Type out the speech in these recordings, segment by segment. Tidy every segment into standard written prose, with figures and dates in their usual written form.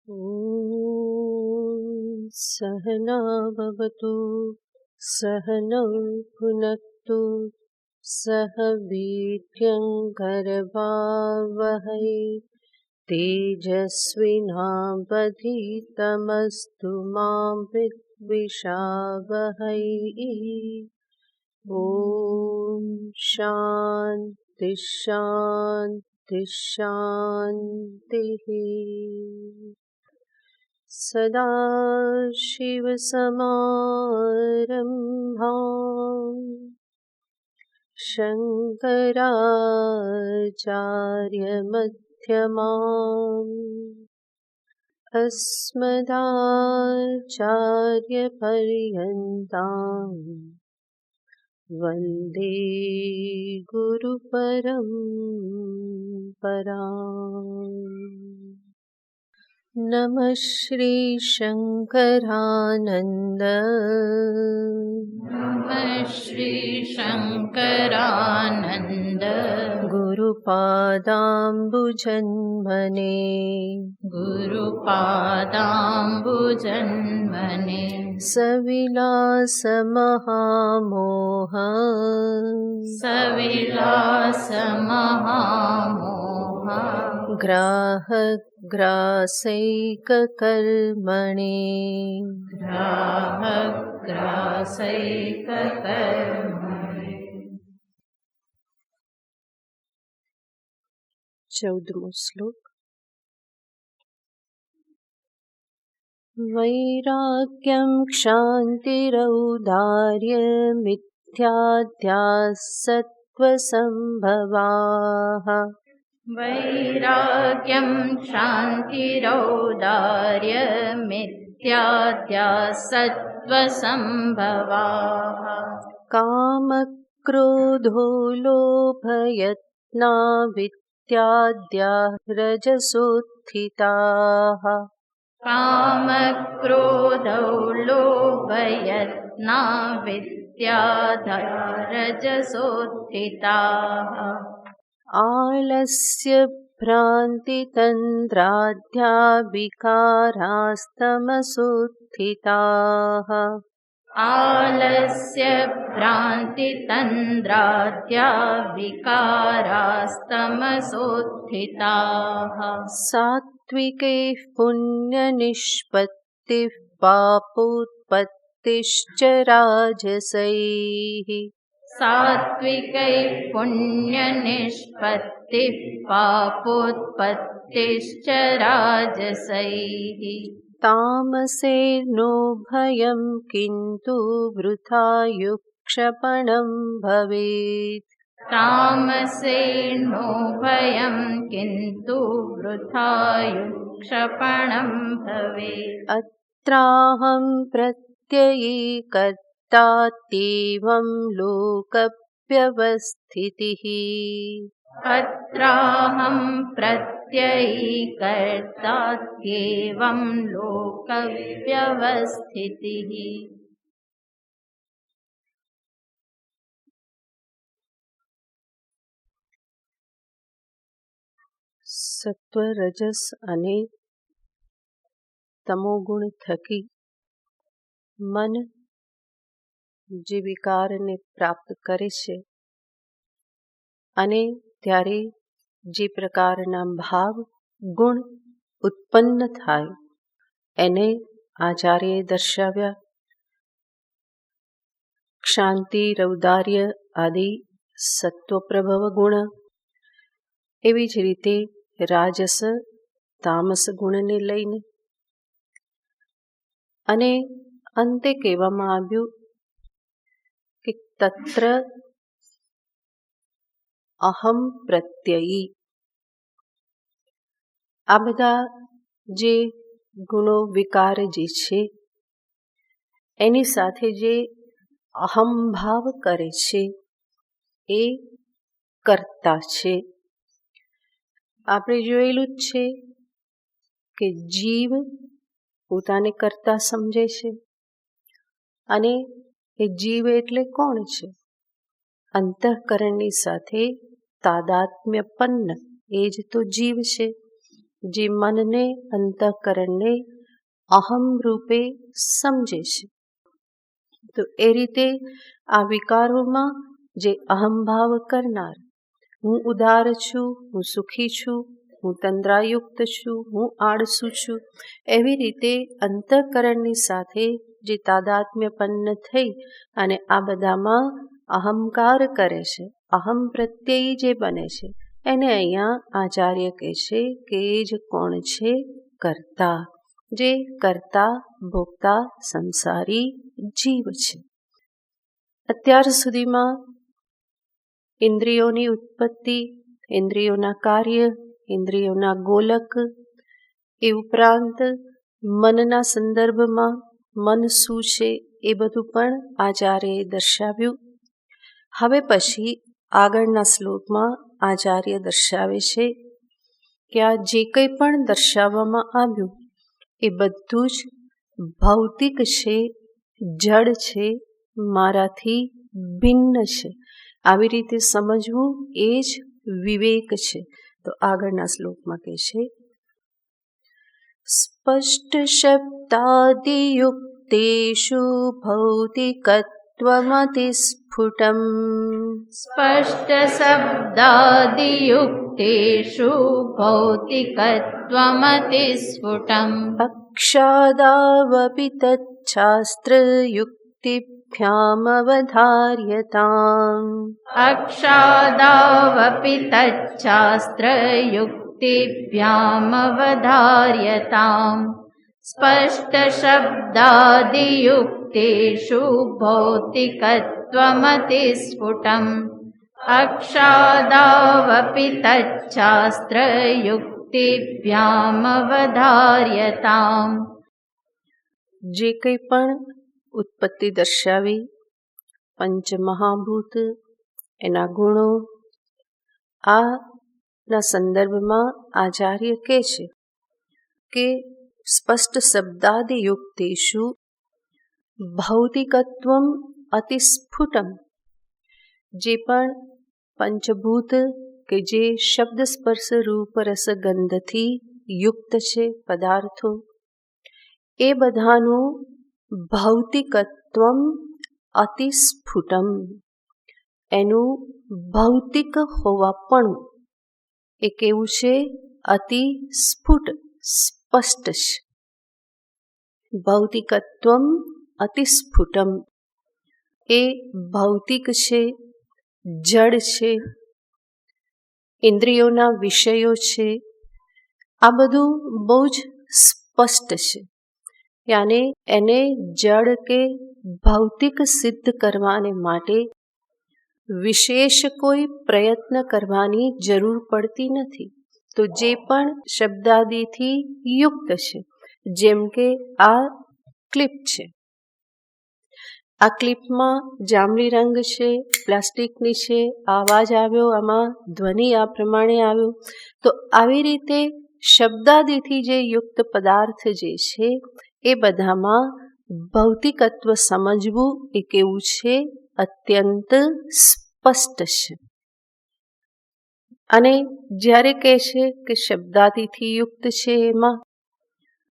ॐ सहना भवतु सहनौ भुनक्तु सह वीर्यङ्करवावहै तेजस्विनावधीतमस्तु मा विद्विषावहै। ॐ शान्ति शान्ति शान्तिः। सदाशिवसमारम्भां शङ्कराचार्यमध्यमाम् अस्मदाचार्यपर्यन्तां वन्दे गुरुपरम्पराम्। नमः श्री शङ्करानन्द नमः श्री शङ्करानन्द गुरुपादाम्बुजन्मने गुरुपादाम्बुजन्मने सविलासमहामोह सविलासमहामोह ग्राहग्रासैककर्मणे ग्राहग्रासैककर्मणे। 14मो श्लोक। वैराग्यं क्षान्तिरौदार्यमित्याद्याः सत्त्वसम्भवाः वैराग्यं क्षान्तिरौदार्यमित्याद्याः सत्त्वसम्भवाः कामक्रोधो लोभयत्नावित्याद्याः रजसोत्थिताः कामक्रोधौ लोभयत्नाविद्याद्याः रजसोत्थिताः आलस्य भ्रान्तितन्द्राद्या विकारास्तमसोत्थिताः आलस्य भ्रान्तितन्द्राद्या विकारास्तमसोत्थिताः सात्विकैः पुण्यनिष्पत्तिः पापोत्पत्तिश्च राजसैः सात्विकैः पुण्यनिष्पत्तिः पापोत्पत्तिश्च राजसैः तामसेर्नो भयं किन्तु वृथायुक्षपणं भवेत् तामसेनो भयं किन्तु वृथायुक्षपणं भवेत् अत्राहं प्रत्ययी कर्तात्येवं लोकव्यवस्थितिः अत्राहं प्रत्ययी कर्तात्येवं लोकव्यवस्थितिः। સત્વ રજસ અને તમોગુણ થકી મન જે વિકારને પ્રાપ્ત કરે છે અને ત્યારે જે પ્રકારના ભાવ ગુણ ઉત્પન્ન થાય એને આચાર્યએ દર્શાવ્યા। ક્ષાંતિ રૌદાર્ય આદિ સત્વપ્રભવ ગુણ, એવી જ રીતે રાજસ તામસ ગુણને લઈને, અને અંતે કહેવામાં આવ્યું કે તત્ર અહમ પ્રત્યયી, આ બધા જે ગુણો વિકાર જે છે એની સાથે જે અહમભાવ કરે છે એ કર્તા છે। આપણે જોયેલું જ છે કે જીવ પોતાને કર્તા સમજે છે અને એ જીવ એટલે કોણ છે? અંતઃકરણની સાથે તાદાત્મ્યપન્ન એ જ તો જીવ છે। જે મનને અંતઃકરણને અહમ રૂપે સમજે છે. તો એ રીતે આ વિકારોમાં જે અહંભાવ કરનાર, હું ઉદાર છું, હું સુખી છું, હું તંદ્રાયુક્ત છું, હું આળસુ છું, એવી રીતે અંતઃકરણની સાથે જે તાદાત્મ્યપન્ન થઈ અને આ બધામાં અહંકાર કરે છે, અહમ પ્રત્યયી જે બને છે, એને અહીંયા આચાર્ય કહે છે કે એ જ કોણ છે? કર્તા. જે કર્તા ભોગતા સંસારી જીવ છે. અત્યાર સુધીમાં ઇન્દ્રિયોની ઉત્પત્તિ, ઇન્દ્રિયોના કાર્ય, ઇન્દ્રિયોના ગોલક, એ ઉપરાંત મનના સંદર્ભમાં મન શું છે એ બધું પણ આચાર્યએ દર્શાવ્યું. હવે પછી આગળના શ્લોકમાં આચાર્ય દર્શાવે છે કે આ જે કંઈ પણ દર્શાવવામાં આવ્યું એ બધું જ ભૌતિક છે, જડ છે, મારાથી ભિન્ન છે. આવી રીતે સમજવું એ જ વિવેક છે. તો આગળના શ્લોકમાં કહે છે, સ્પષ્ટ શબ્દાદિયુક્તેષુ ભૌતિકત્વમતિસ્ફુટમ. સ્પષ્ટ શબ્દાદિયુક્તેષુ ભૌતિકત્વમતિસ્ફુટમ. અક્ષાદાવપિ તચ્છાસ્ત્રયુક્તિભ્યામવધાર્યતામ. અક્ષાદાવપિ તચ્છાસ્ત્રયુક્તિભ્યામવધાર્યતામ. સ્પષ્ટ શબ્દાદિયુક્તેષુ ભૌતિકત્વમતિસ્ફુટમ. અક્ષાદાવપિ તચ્છાસ્ત્રયુક્તિભ્યામવધાર્યતામ. જે કંઈ પણ ઉત્પત્તિ દર્શાવી, પંચમહાભૂત, એના ગુણો, આના સંદર્ભમાં આચાર્ય કહે છે કે સ્પષ્ટ શબ્દાદિયુક્તેષુ ભૌતિકત્વમ અતિસ્ફુટમ. જે પણ પંચભૂત કે જે શબ્દ સ્પર્શ રૂપ રસ ગંધથી યુક્ત છે પદાર્થો, એ બધાનું ભૌતિકત્વમ અતિસ્ફુટમ. એનું ભૌતિક હોવાપણું એ કેવું છે? અતિ સ્ફુટ, સ્પષ્ટ છે. ભૌતિકત્વમ અતિસ્ફુટમ. એ ભૌતિક છે, જડ છે, ઇન્દ્રિયોના વિષયો છે, આ બધું બહુ જ સ્પષ્ટ છે. યાને એને જડ કે ભૌતિક સિદ્ધ કરવાને માટે વિશેષ કોઈ પ્રયત્ન કરવાની જરૂર પડતી નથી. તો જે પણ શબ્દાદિથી યુક્ત છે, જેમ કે આ ક્લિપ છે, આ ક્લિપમાં જાંબલી રંગ છે, પ્લાસ્ટિકની છે, અવાજ આવ્યો, આમાં ધ્વનિ આ પ્રમાણે આવ્યો. તો આવી રીતે શબ્દાદિથી જે યુક્ત પદાર્થ જે છે એ બધામાં ભૌતિકત્વ સમજવું એ કેવું છે? અત્યંત સ્પષ્ટ છે. અને જ્યારે કહે છે કે શબ્દાદિથી યુક્ત છે એમાં,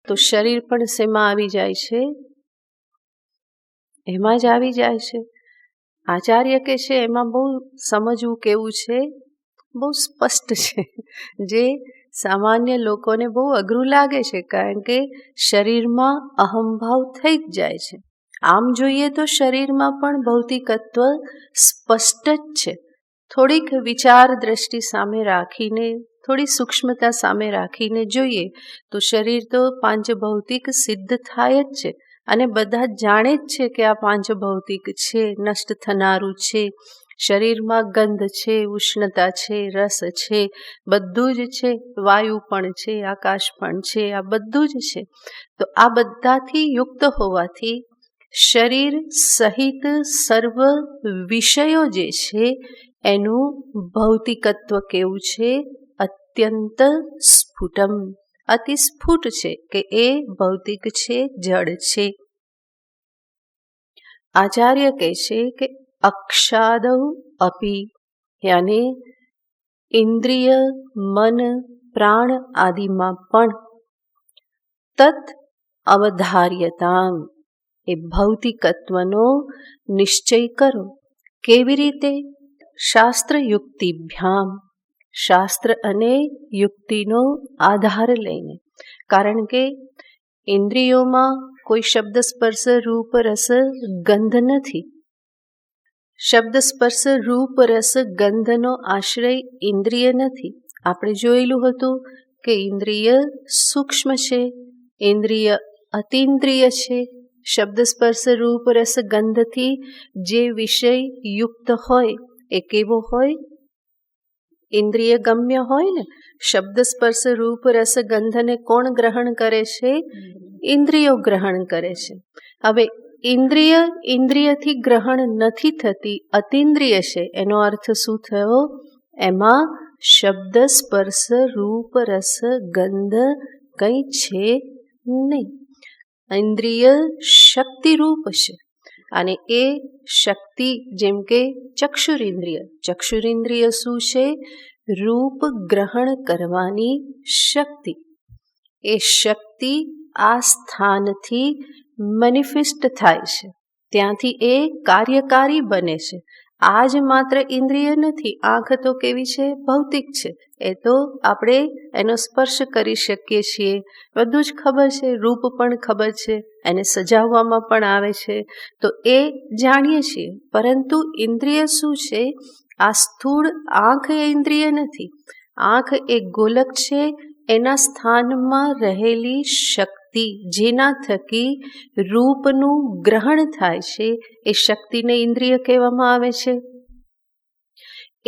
તો શરીર પણ શેમાં આવી જાય છે? એમાં જ આવી જાય છે. આચાર્ય કહે છે એમાં બહુ સમજવું કેવું છે? બહુ સ્પષ્ટ છે. જે સામાન્ય લોકોને બહુ અઘરું લાગે છે, કારણ કે શરીરમાં અહંભાવ થઈ જ જાય છે. આમ જોઈએ તો શરીરમાં પણ ભૌતિકત્વ સ્પષ્ટ જ છે. થોડીક વિચાર દ્રષ્ટિ સામે રાખીને, થોડી સૂક્ષ્મતા સામે રાખીને જોઈએ તો શરીર તો પાંચભૌતિક સિદ્ધ થાય જ છે. અને બધા જાણે જ છે કે આ પાંચભૌતિક છે, નષ્ટ થનારું છે. શરીરમાં ગંધ છે, ઉષ્ણતા છે, રસ છે, બધું જ છે. વાયુ પણ છે, આકાશ પણ છે, આ બધું જ છે. તો આ બધાથી યુક્ત હોવાથી શરીર સહિત સર્વ વિષયો જે છે એનું ભૌતિકત્વ કેવું છે? અત્યંત સ્ફુટમ. અતિ સ્ફુટ છે કે એ ભૌતિક છે, જડ છે. આચાર્ય કહે છે કે અક્ષાદૌ અપી, યાને ઇન્દ્રિય, મન, પ્રાણ આદિમાં પણ તત અવધાર્યતામ એ ભૌતિકત્વનો નિશ્ચય કરો. કેવી રીતે? શાસ્ત્ર યુક્તિભ્યામ, શાસ્ત્ર અને યુક્તિનો આધાર લઈને. કારણ કે ઇન્દ્રિયોમાં કોઈ શબ્દ સ્પર્શ રૂપ રસ ગંધ નથી. શબ્દ સ્પર્શ રૂપ રસ ગંધનો આશ્રય ઇન્દ્રિય નથી. આપણે જોયેલું હતું કે ઇન્દ્રિય સૂક્ષ્મ છે, ઇન્દ્રિય અતિન્દ્રિય છે. શબ્દ સ્પર્શ રૂપ રસ ગંધથી જે વિષય યુક્ત હોય એ કેવો હોય? ઇન્દ્રિય ગમ્ય હોય ને. શબ્દ સ્પર્શ રૂપ રસ ગંધને કોણ ગ્રહણ કરે છે? ઇન્દ્રિયો ગ્રહણ કરે છે. હવે ઇન્દ્રિયથી ગ્રહણ નથી થતી, અતિન્દ્રિય છે. એનો અર્થ શું થયો? એમાં શબ્દ સ્પર્શ રૂપ રસ ગંધ કંઈ છે નહીં. ઇન્દ્રિય શક્તિરૂપ છે અને એ શક્તિ જેમ કે ચક્ષુરિન્દ્રિય શું છે? રૂપ ગ્રહણ કરવાની શક્તિ. એ શક્તિ આ સ્થાનથી મેનિફેસ્ટ થાય છે, ત્યાંથી એ કાર્યકારી બને છે. આ જ માત્ર ઇન્દ્રિય નથી. આંખ તો કેવી છે? ભૌતિક છે. એ તો આપણે એનો સ્પર્શ કરી શકીએ છીએ, બધું જ ખબર છે. રૂપ પણ ખબર છે, એને સજાવવામાં પણ આવે છે, તો એ જાણીએ છીએ. પરંતુ ઇન્દ્રિય શું છે? આ સ્થૂળ આંખ એ ઇન્દ્રિય નથી. આંખ એ ગોલક છે, એના સ્થાનમાં રહેલી શક્તિ જેના થકી રૂપનું ગ્રહણ થાય છે, એ શક્તિને ઇન્દ્રિય કહેવામાં આવે છે.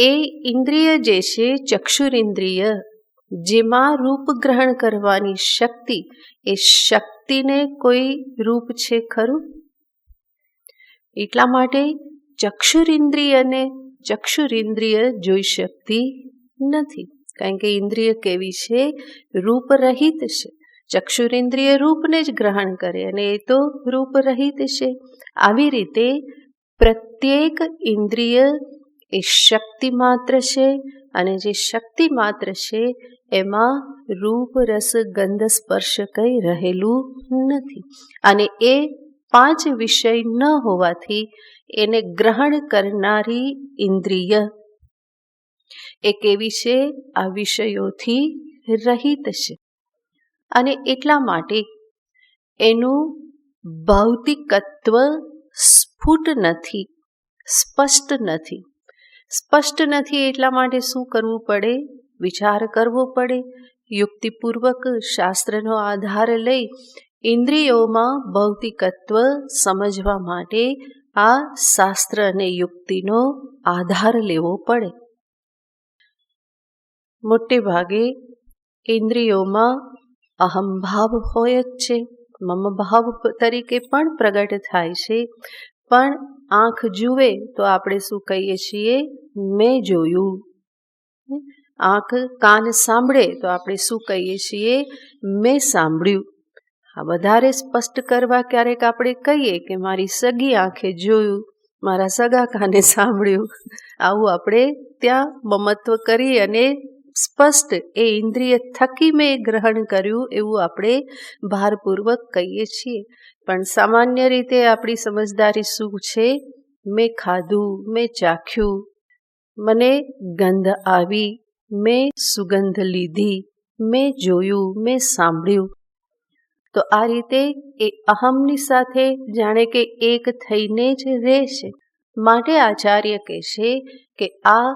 એ ઇન્દ્રિય જે છે ચક્ષુરિન્દ્રિય, જેમાં રૂપ ગ્રહણ કરવાની શક્તિ, એ શક્તિને કોઈ રૂપ છે ખરું? એટલા માટે ચક્ષુરિન્દ્રિય જોઈ શકતી નથી. કારણ કે ઇન્દ્રિય કેવી છે? રૂપરહિત છે. ચક્ષુરિન્દ્રિય રૂપને જ ગ્રહણ કરે અને એ તો રૂપરહિત છે. આવી રીતે પ્રત્યેક ઇન્દ્રિય એ શક્તિ માત્ર છે અને જે શક્તિ માત્ર છે એમાં રૂપ રસ ગંધ સ્પર્શ કંઈ રહેલું નથી. અને એ 5 વિષય ન હોવાથી એને ગ્રહણ કરનારી ઇન્દ્રિય એ કેવી છે? આ વિષયોથી રહિત છે. અને એટલા માટે એનું ભૌતિકત્વ સ્ફુટ નથી, સ્પષ્ટ નથી. સ્પષ્ટ નથી એટલા માટે શું કરવું પડે? વિચાર કરવો પડે. યુક્તિપૂર્વક શાસ્ત્રનો આધાર લઈ ઇન્દ્રિયોમાં ભૌતિકત્વ સમજવા માટે આ શાસ્ત્ર અને યુક્તિનો આધાર લેવો પડે. મોટે ભાગે ઇન્દ્રિયોમાં અહંભાવ હોય જ છે, મમ ભાવ તરીકે પણ પ્રગટ થાય છે. પણ આંખ જુએ તો આપણે શું કહીએ છીએ? મેં જોયું. કાન સાંભળે તો આપણે શું કહીએ છીએ? મેં સાંભળ્યું. આ વધારે સ્પષ્ટ કરવા ક્યારેક આપણે કહીએ કે મારી સગી આંખે જોયું, મારા સગા કાને સાંભળ્યું. આવું આપણે ત્યાં મમત્વ કરી અને સ્પષ્ટ એ ઇન્દ્રિય થકી મેં ગ્રહણ કર્યું એવું આપણે ભારપૂર્વક કહીએ છીએ. પણ સામાન્ય રીતે આપણી સમજદારી શું છે? મેં ખાધું, મેં ચાખ્યું, મને ગંધ આવી, મેં સુગંધ લીધી, મેં જોયું, મેં સાંભળ્યું. તો આ રીતે એ અહમની સાથે જાણે કે એક થઈને જ રહે છે. માટે આચાર્ય કહેશે કે આ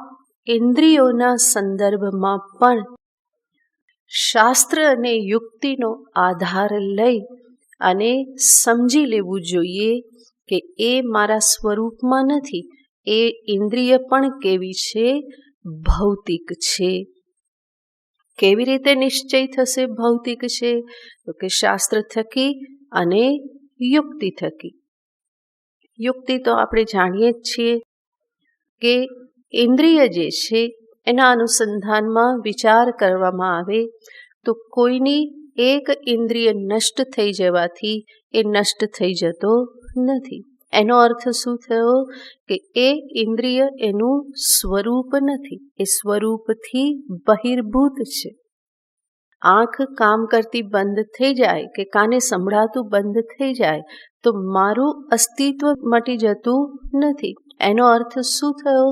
ઇન્દ્રિયોના સંદર્ભમાં પણ શાસ્ત્ર અને યુક્તિનો આધાર લઈ અને સમજી લેવું જોઈએ કે એ મારા સ્વરૂપમાં નથી. એ ઇન્દ્રિય પણ કેવી છે? ભૌતિક છે. કેવી રીતે નિશ્ચય થશે ભૌતિક છે? તો કે શાસ્ત્ર થકી અને યુક્તિ થકી. યુક્તિ તો આપણે જાણીએ જ છીએ કે ઇન્દ્રિય જે છે એના અનુસંધાનમાં વિચાર કરવામાં આવે તો કોઈની એક ઇન્દ્રિય નષ્ટ થઈ જવાથી એ નષ્ટ થઈ જતો નથી. એનો અર્થ શું થયો? કે એ ઇન્દ્રિય એનું સ્વરૂપ નથી, એ સ્વરૂપથી બહિર્ભૂત છે. આંખ કામ કરતી બંધ થઈ જાય કે કાને સંભળાતું બંધ થઈ જાય તો મારું અસ્તિત્વ મટી જતું નથી. એનો અર્થ શું થયો?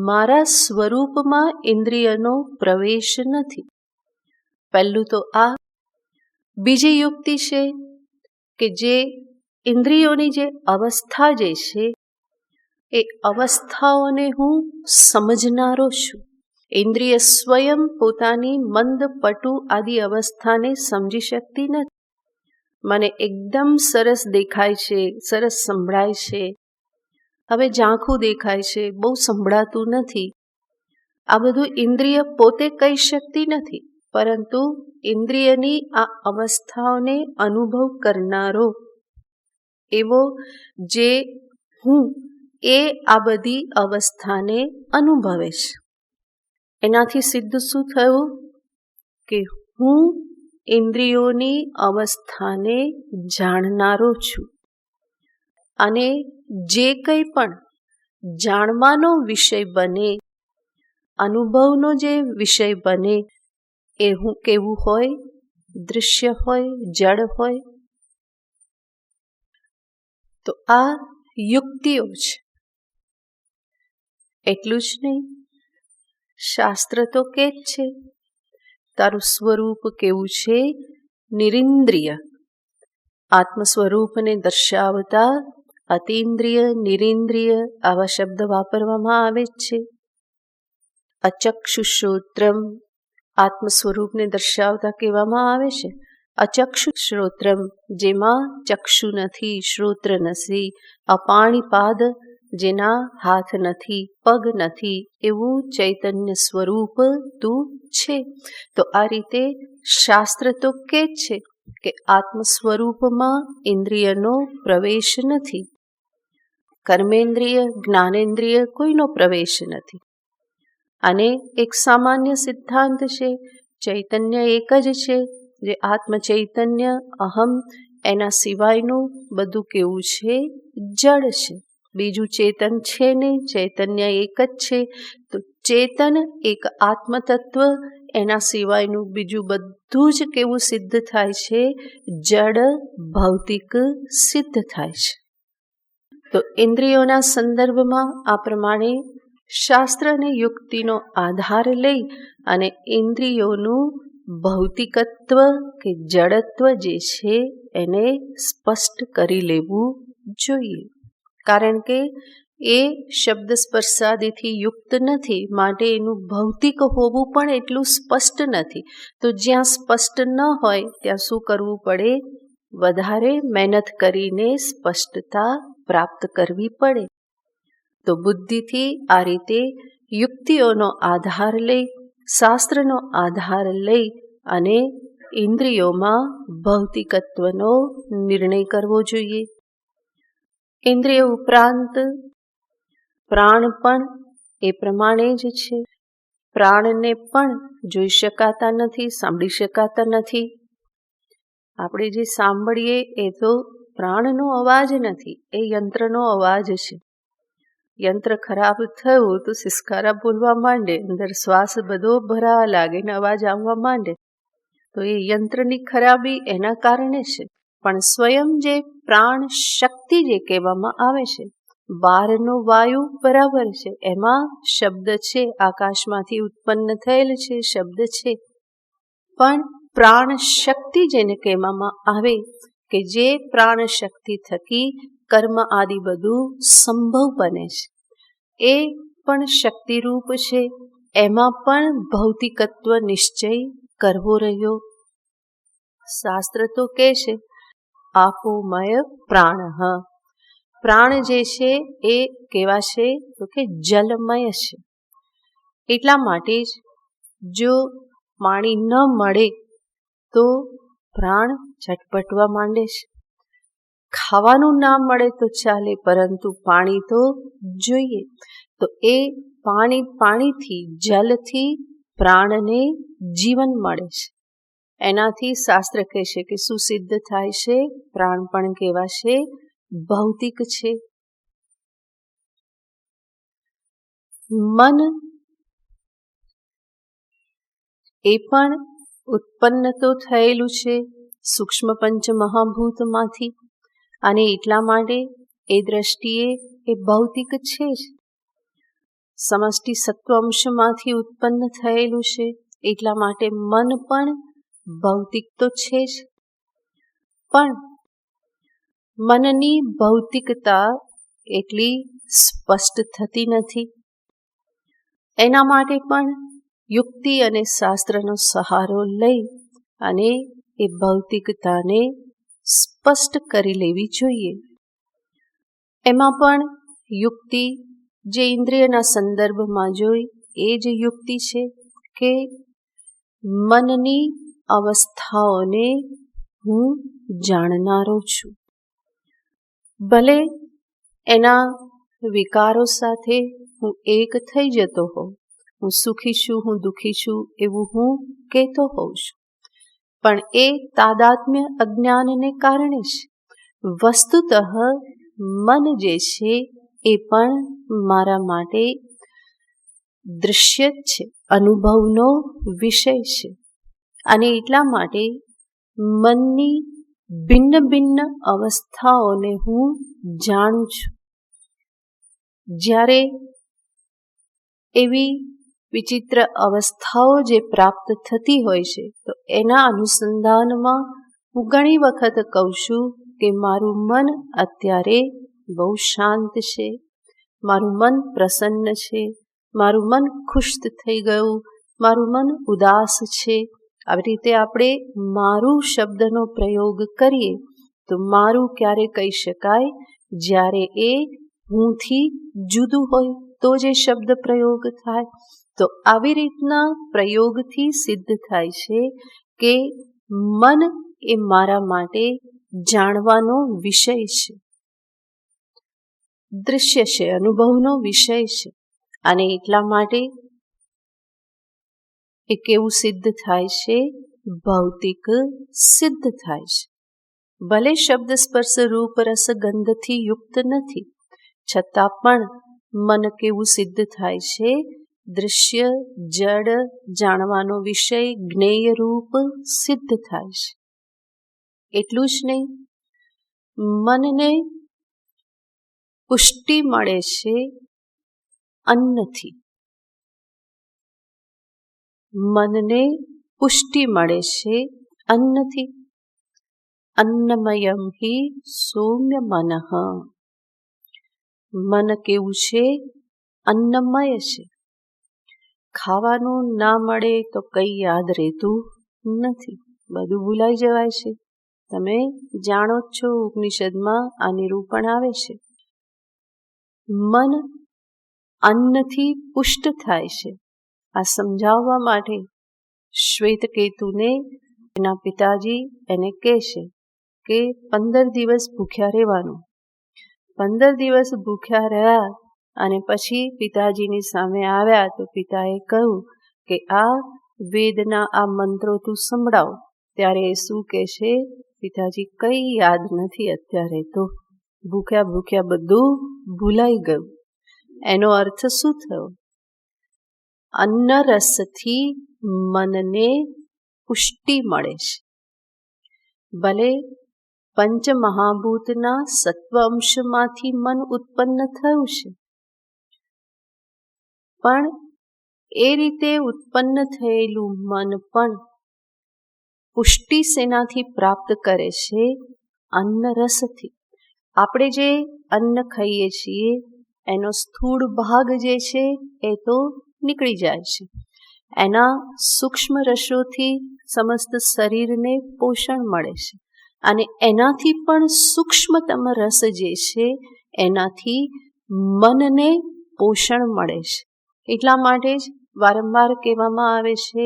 મારા સ્વરૂપમાં ઇન્દ્રિયનો પ્રવેશ નથી. પહેલું તો આ. બીજી યુક્તિ છે કે જે ઇન્દ્રિયોની જે અવસ્થા જે છે એ અવસ્થાઓને હું સમજનારો છું. ઇન્દ્રિય સ્વયં પોતાની મંદ, પટુ આદિ અવસ્થાને સમજી શકતી નથી. મને એકદમ સરસ દેખાય છે, સરસ સંભળાય છે, હવે ઝાંખું દેખાય છે, બહુ સંભળાતું નથી. આ બધું ઇન્દ્રિય પોતે કહી શકતી નથી, પરંતુ ઇન્દ્રિયની આ અવસ્થાઓને અનુભવ કરનારો એવો જે હું એ આ બધી અવસ્થાને અનુભવે છે. એનાથી સિદ્ધ શું થયું કે હું ઇન્દ્રિયોની અવસ્થાને જાણનારો છું. અને જે કંઈ પણ જાણવાનો વિષય બને, અનુભવનો જે વિષય બને એ હું કેવું હોય? દૃશ્ય હોય, જડ હોય. તો આ યુક્તિઓ છે. એટલું જ નહીં, શાસ્ત્ર તો કે જ છે તારું સ્વરૂપ કેવું છે? નિરિન્દ્રિય. આત્મ સ્વરૂપને દર્શાવતા અતીન્દ્રિય, નિરિન્દ્રિય આવા શબ્દ વાપરવામાં આવે છે. અચક્ષુશ્રોત્રમ આત્મ સ્વરૂપને દર્શાવતા કહેવામાં આવે છે અચક્ષુશ્રોત્રમ, જેમાં ચક્ષુ નથી, શ્રોત્ર નથી, અપાણીપાદ જેના હાથ નથી, પગ નથી, એવું ચૈતન્ય સ્વરૂપ તું છે. તો આ રીતે શાસ્ત્ર તો કે છે કે આત્મ સ્વરૂપમાં ઇન્દ્રિયનો પ્રવેશ નથી. કર્મેન્દ્રિય, જ્ઞાનેન્દ્રિય કોઈનો પ્રવેશ નથી. અને એક સામાન્ય સિદ્ધાંત છે, ચૈતન્ય એક જ છે, જે આત્મ ચૈતન્ય અહમ, એના સિવાયનું બધું કેવું છે? જડ છે. બીજું ચેતન છે નહીં, ચૈતન્ય એક જ છે. તો ચેતન એક આત્મતત્વ, એના સિવાયનું બીજું બધું જ કેવું સિદ્ધ થાય છે? જડ, ભૌતિક સિદ્ધ થાય છે. તો ઇન્દ્રિયોના સંદર્ભમાં આ પ્રમાણે શાસ્ત્ર અને યુક્તિનો આધાર લઈ અને ઇન્દ્રિયોનું ભૌતિકત્વ કે જડત્વ જે છે એને સ્પષ્ટ કરી લેવું જોઈએ. કારણ કે એ શબ્દ સ્પર્શાદિથી યુક્ત નથી, માટે એનું ભૌતિક હોવું પણ એટલું સ્પષ્ટ નથી. તો જ્યાં સ્પષ્ટ ન હોય ત્યાં શું કરવું પડે? વધારે મહેનત કરીને સ્પષ્ટતા પ્રાપ્ત કરવી પડે. તો બુદ્ધિથી આ રીતે યુક્તિઓનો આધાર લઈ, શાસ્ત્રનો આધાર લઈ અને ઇન્દ્રિયોમાં ભૌતિકત્વનો નિર્ણય કરવો જોઈએ. ઇન્દ્રિય ઉપરાંત પ્રાણ પણ એ પ્રમાણે જ છે. પ્રાણને પણ જોઈ શકાતા નથી, સાંભળી શકાતા નથી. આપણે જે સાંભળીએ એ તો પ્રાણનો અવાજ નથી, એ યંત્રનો અવાજ છે. યંત્ર ખરાબ થયું તો સિસકારા બોલવા માંડે, અંદર શ્વાસ બધો ભરાવા લાગે ને અવાજ આવવા માંડે. તો એ યંત્રની ખરાબી એના કારણે છે. પણ સ્વયં જે પ્રાણ શક્તિ જે કહેવામાં આવે છે, બહારનો વાયુ બરાબર છે, એમાં શબ્દ છે, આકાશમાંથી ઉત્પન્ન થયેલ છે, શબ્દ છે. પણ પ્રાણ શક્તિ જેને કહેવામાં આવે કે જે પ્રાણ શક્તિ થકી કર્મ આદિ બધું સંભવ બને છે, એ પણ શક્તિરૂપ છે. એમાં પણ ભૌતિકત્વ નિશ્ચય કરવો રહ્યો. શાસ્ત્ર તો કહે છે આપોમય પ્રાણ. પ્રાણ જે છે એ કેવા છે? તો કે જલમય છે. એટલા માટે જ જો પાણી ન મળે તો પ્રાણ છટપટવા માંડે છે. ખાવાનું ના મળે તો ચાલે, પરંતુ પાણી તો જોઈએ. તો એ પાણીથી, જલથી પ્રાણને જીવન મળે છે. એનાથી શાસ્ત્ર કહે છે કે શું સિદ્ધ થાય છે? પ્રાણ પણ કેવા છે? ભૌતિક છે. મન એ પણ ઉત્પન્ન તો થયેલું છે સૂક્ષ્મ પંચ મહાભૂતમાંથી, અને એટલા માટે એ દ્રષ્ટિએ એ ભૌતિક છે જ. સમષ્ટિ સત્વંશમાંથી ઉત્પન્ન થયેલું છે, એટલા માટે મન પણ ભૌતિક તો છે જ. પણ મનની ભૌતિકતા એટલી સ્પષ્ટ થતી નથી. એના માટે પણ યુક્તિ અને શાસ્ત્રનો સહારો લઈ અને એ ભૌતિકતાને સ્પષ્ટ કરી લેવી જોઈએ. એમાં પણ યુક્તિ જે ઇન્દ્રિયના સંદર્ભમાં જોઈ એ જ યુક્તિ છે કે મનની અવસ્થાઓને હું જાણનારો છું. ભલે એના વિકારો સાથે હું એક થઈ જતો હોઉં, હું સુખી છું, હું દુઃખી છું એવું હું કહેતો હોઉં છું, પણ એ તાદાત્મ્ય અજ્ઞાનને કારણે છે. વસ્તુતઃ મન જે છે એ પણ મારા માટે દૃશ્ય જ છે, અનુભવનો વિષય છે. અને એટલા માટે મનની ભિન્ન ભિન્ન અવસ્થાઓને હું જાણું છું. જ્યારે એવી વિચિત્ર અવસ્થાઓ જે પ્રાપ્ત થતી હોય છે તો એના અનુસંધાનમાં હું ઘણી વખત કહું છું કે મારું મન અત્યારે બહુ શાંત છે, મારું મન પ્રસન્ન છે, મારું મન ખુશ થઈ ગયું, મારું મન ઉદાસ છે. આવી રીતે આપણે મારું શબ્દનો પ્રયોગ કરીએ તો મારું ક્યારે કહી શકાય? જ્યારે એ હુંથી જુદું હોય તો જે શબ્દ પ્રયોગ થાય. તો આવી રીતના પ્રયોગથી સિદ્ધ થાય છે કે મન એ મારા માટે જાણવાનો વિષય છે, દૃશ્ય છે, અનુભવનો વિષય છે. અને એટલા માટે એ કેવું સિદ્ધ થાય છે? ભૌતિક સિદ્ધ થાય છે. ભલે શબ્દ સ્પર્શ રૂપ રસ ગંધથી યુક્ત નથી, છતાં પણ મન કેવું સિદ્ધ થાય છે? દૃશ્ય, જડ, જાણવાનો વિષય, જ્ઞેય રૂપ સિદ્ધ થાય છે. એટલું જ નહીં, મનને પુષ્ટિ મળે છે અન્નથી. મનને પુષ્ટિ મળે છે અન્નથી. અન્નમયમ હિ સૌમ્ય મનઃ. મન કેવું છે? અન્નમય છે. ખાવાનું ના મળે તો કંઈ યાદ રહેતું નથી, બધું ભૂલાઈ જવાય છે. તમે જાણો જ છો, ઉપનિષદમાં આ નિરૂપણ આવે છે. મન અન્નથી પુષ્ટ થાય છે. આ સમજાવવા માટે શ્વેતકેતુને એના પિતાજી એને કહે છે કે 15 દિવસ ભૂખ્યા રહેવાનું. 15 દિવસ ભૂખ્યા રહ્યા અને પછી પિતાજીની સામે આવ્યા તો પિતાએ કહ્યું કે આ વેદના આ મંત્રો તું સંભળાવ. ત્યારે એ શું કહે છે? પિતાજી કંઈ યાદ નથી અત્યારે, તો ભૂખ્યા ભૂખ્યા બધું ભૂલાઈ ગયું. એનો અર્થ શું થયો? અન્ન રસથી મનને પુષ્ટિ મળે છે. ભલે પંચમહાભૂતના સત્વ અંશમાંથી મન ઉત્પન્ન થયું છે, પણ એ રીતે ઉત્પન્ન થયેલું મન પણ પુષ્ટિ શેનાથી પ્રાપ્ત કરે છે? અન્ન રસથી. આપણે જે અન્ન ખાઈએ છીએ એનો સ્થૂળ ભાગ જે છે એ તો નીકળી જાય છે. એના સૂક્ષ્મ રસોથી સમસ્ત શરીરને પોષણ મળે છે, અને એનાથી પણ સૂક્ષ્મતમ રસ જે છે એનાથી મનને પોષણ મળે છે. એટલા માટે જ વારંવાર કહેવામાં આવે છે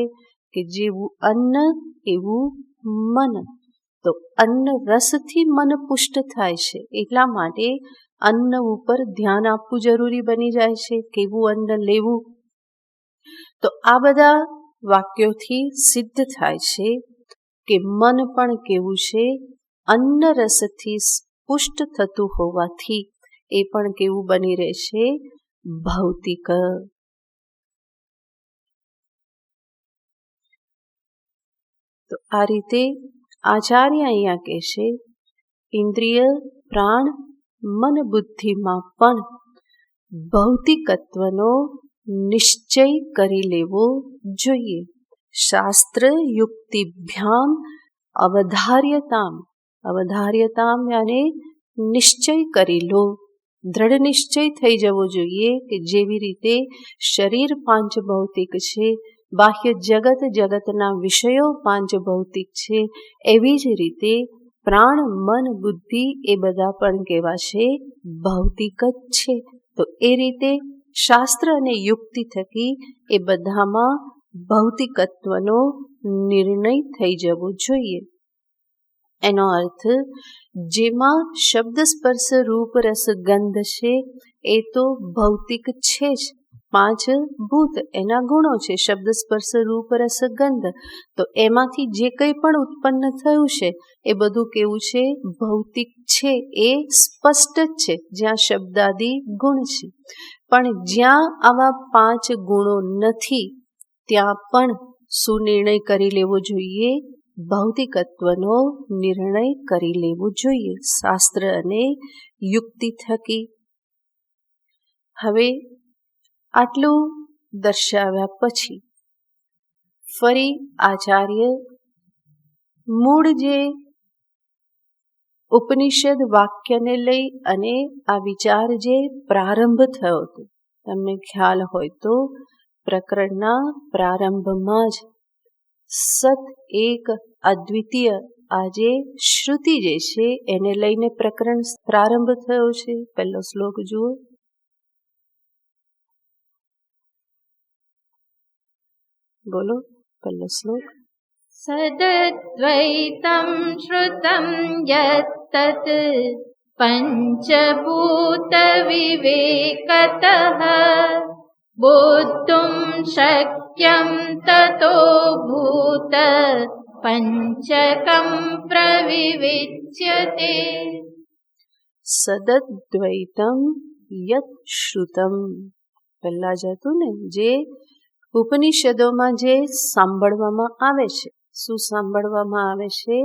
કે જેવું અન્ન એવું મન. તો અન્ન રસથી મન પુષ્ટ થાય છે. એટલા માટે અન્ન ઉપર ધ્યાન આપવું જરૂરી બની જાય છે. કેવું અન્ન લેવું? તો આ બધા વાક્યોથી સિદ્ધ થાય છે કે મન પણ કેવું છે? અન્ન રસથી પુષ્ટ થતું હોવાથી એ પણ કેવું બની રહેશે? ભૌતિક. તો આ રીતે આચાર્ય અહીંયા કહેશે ઇન્દ્રિય પ્રાણ મન બુદ્ધિમાં પણ ભૌતિકત્વનો નિશ્ચય કરી લેવો જોઈએ. શાસ્ત્ર યુક્તિભ્યામ અવધાર્યતામ, અવધાર્યતામ યાને નિશ્ચય કરી લો, દ્રઢ નિશ્ચય થઈ જવો જોઈએ કે જેવી રીતે શરીર પાંચ ભૌતિક છે, બાહ્ય જગત જગતના વિષયો પાંચ ભૌતિક છે, એવી જ રીતે પ્રાણ મન બુદ્ધિ એ બધા પણ કેવા છે? ભૌતિક જ છે. તો એ રીતે શાસ્ત્ર અને યુક્તિ થકી એ બધામાં ભૌતિકત્વનો નિર્ણય થઈ જવો જોઈએ. એનો અર્થ જેમાં શબ્દ સ્પર્શ રૂપ રસ ગંધ છે એ તો ભૌતિક છે જ, પાંચ ભૂત એના ગુણો છે, શબ્દ સ્પર્શ રૂપ રસ ગંધ. તો એમાંથી જે કંઈ પણ ઉત્પન્ન થયું છે એ બધું કેવું છે? ભૌતિક છે. એ સ્પષ્ટ જ છે જ્યાં શબ્દાદિ ગુણ છે. પણ જ્યાં આવા પાંચ ગુણો નથી ત્યાં પણ શું નિર્ણય કરી લેવો જોઈએ? ભૌતિકત્વનો નિર્ણય કરી લેવો જોઈએ શાસ્ત્ર અને યુક્તિ થકી. હવે આટલું દર્શાવ્યા પછી ફરી આચાર્ય મૂળ જે ઉપનિષદ વાક્યને લઈ અને આ વિચાર જે પ્રારંભ થયો હતો, તમને ખ્યાલ હોય તો પ્રકરણના પ્રારંભમાં જ સત એક અદ્વિતીય આ જે શ્રુતિ જે છે એને લઈને પ્રકરણ પ્રારંભ થયો છે. પહેલો શ્લોક જુઓ. બોલો પહેલો શ્લોક. સદદ્વૈતમ શ્રુતમ યત્તત પંચભૂત વિવેકતઃ બોદ્ધું શક્યં તતો ભૂત પંચકં પ્રવિવિચ્યતે. સદદ્વૈતમ યત શ્રુતમ, પહેલા જ હતું ને, જે ઉપનિષદોમાં જે સાંભળવામાં આવે છે. શું સાંભળવામાં આવે છે?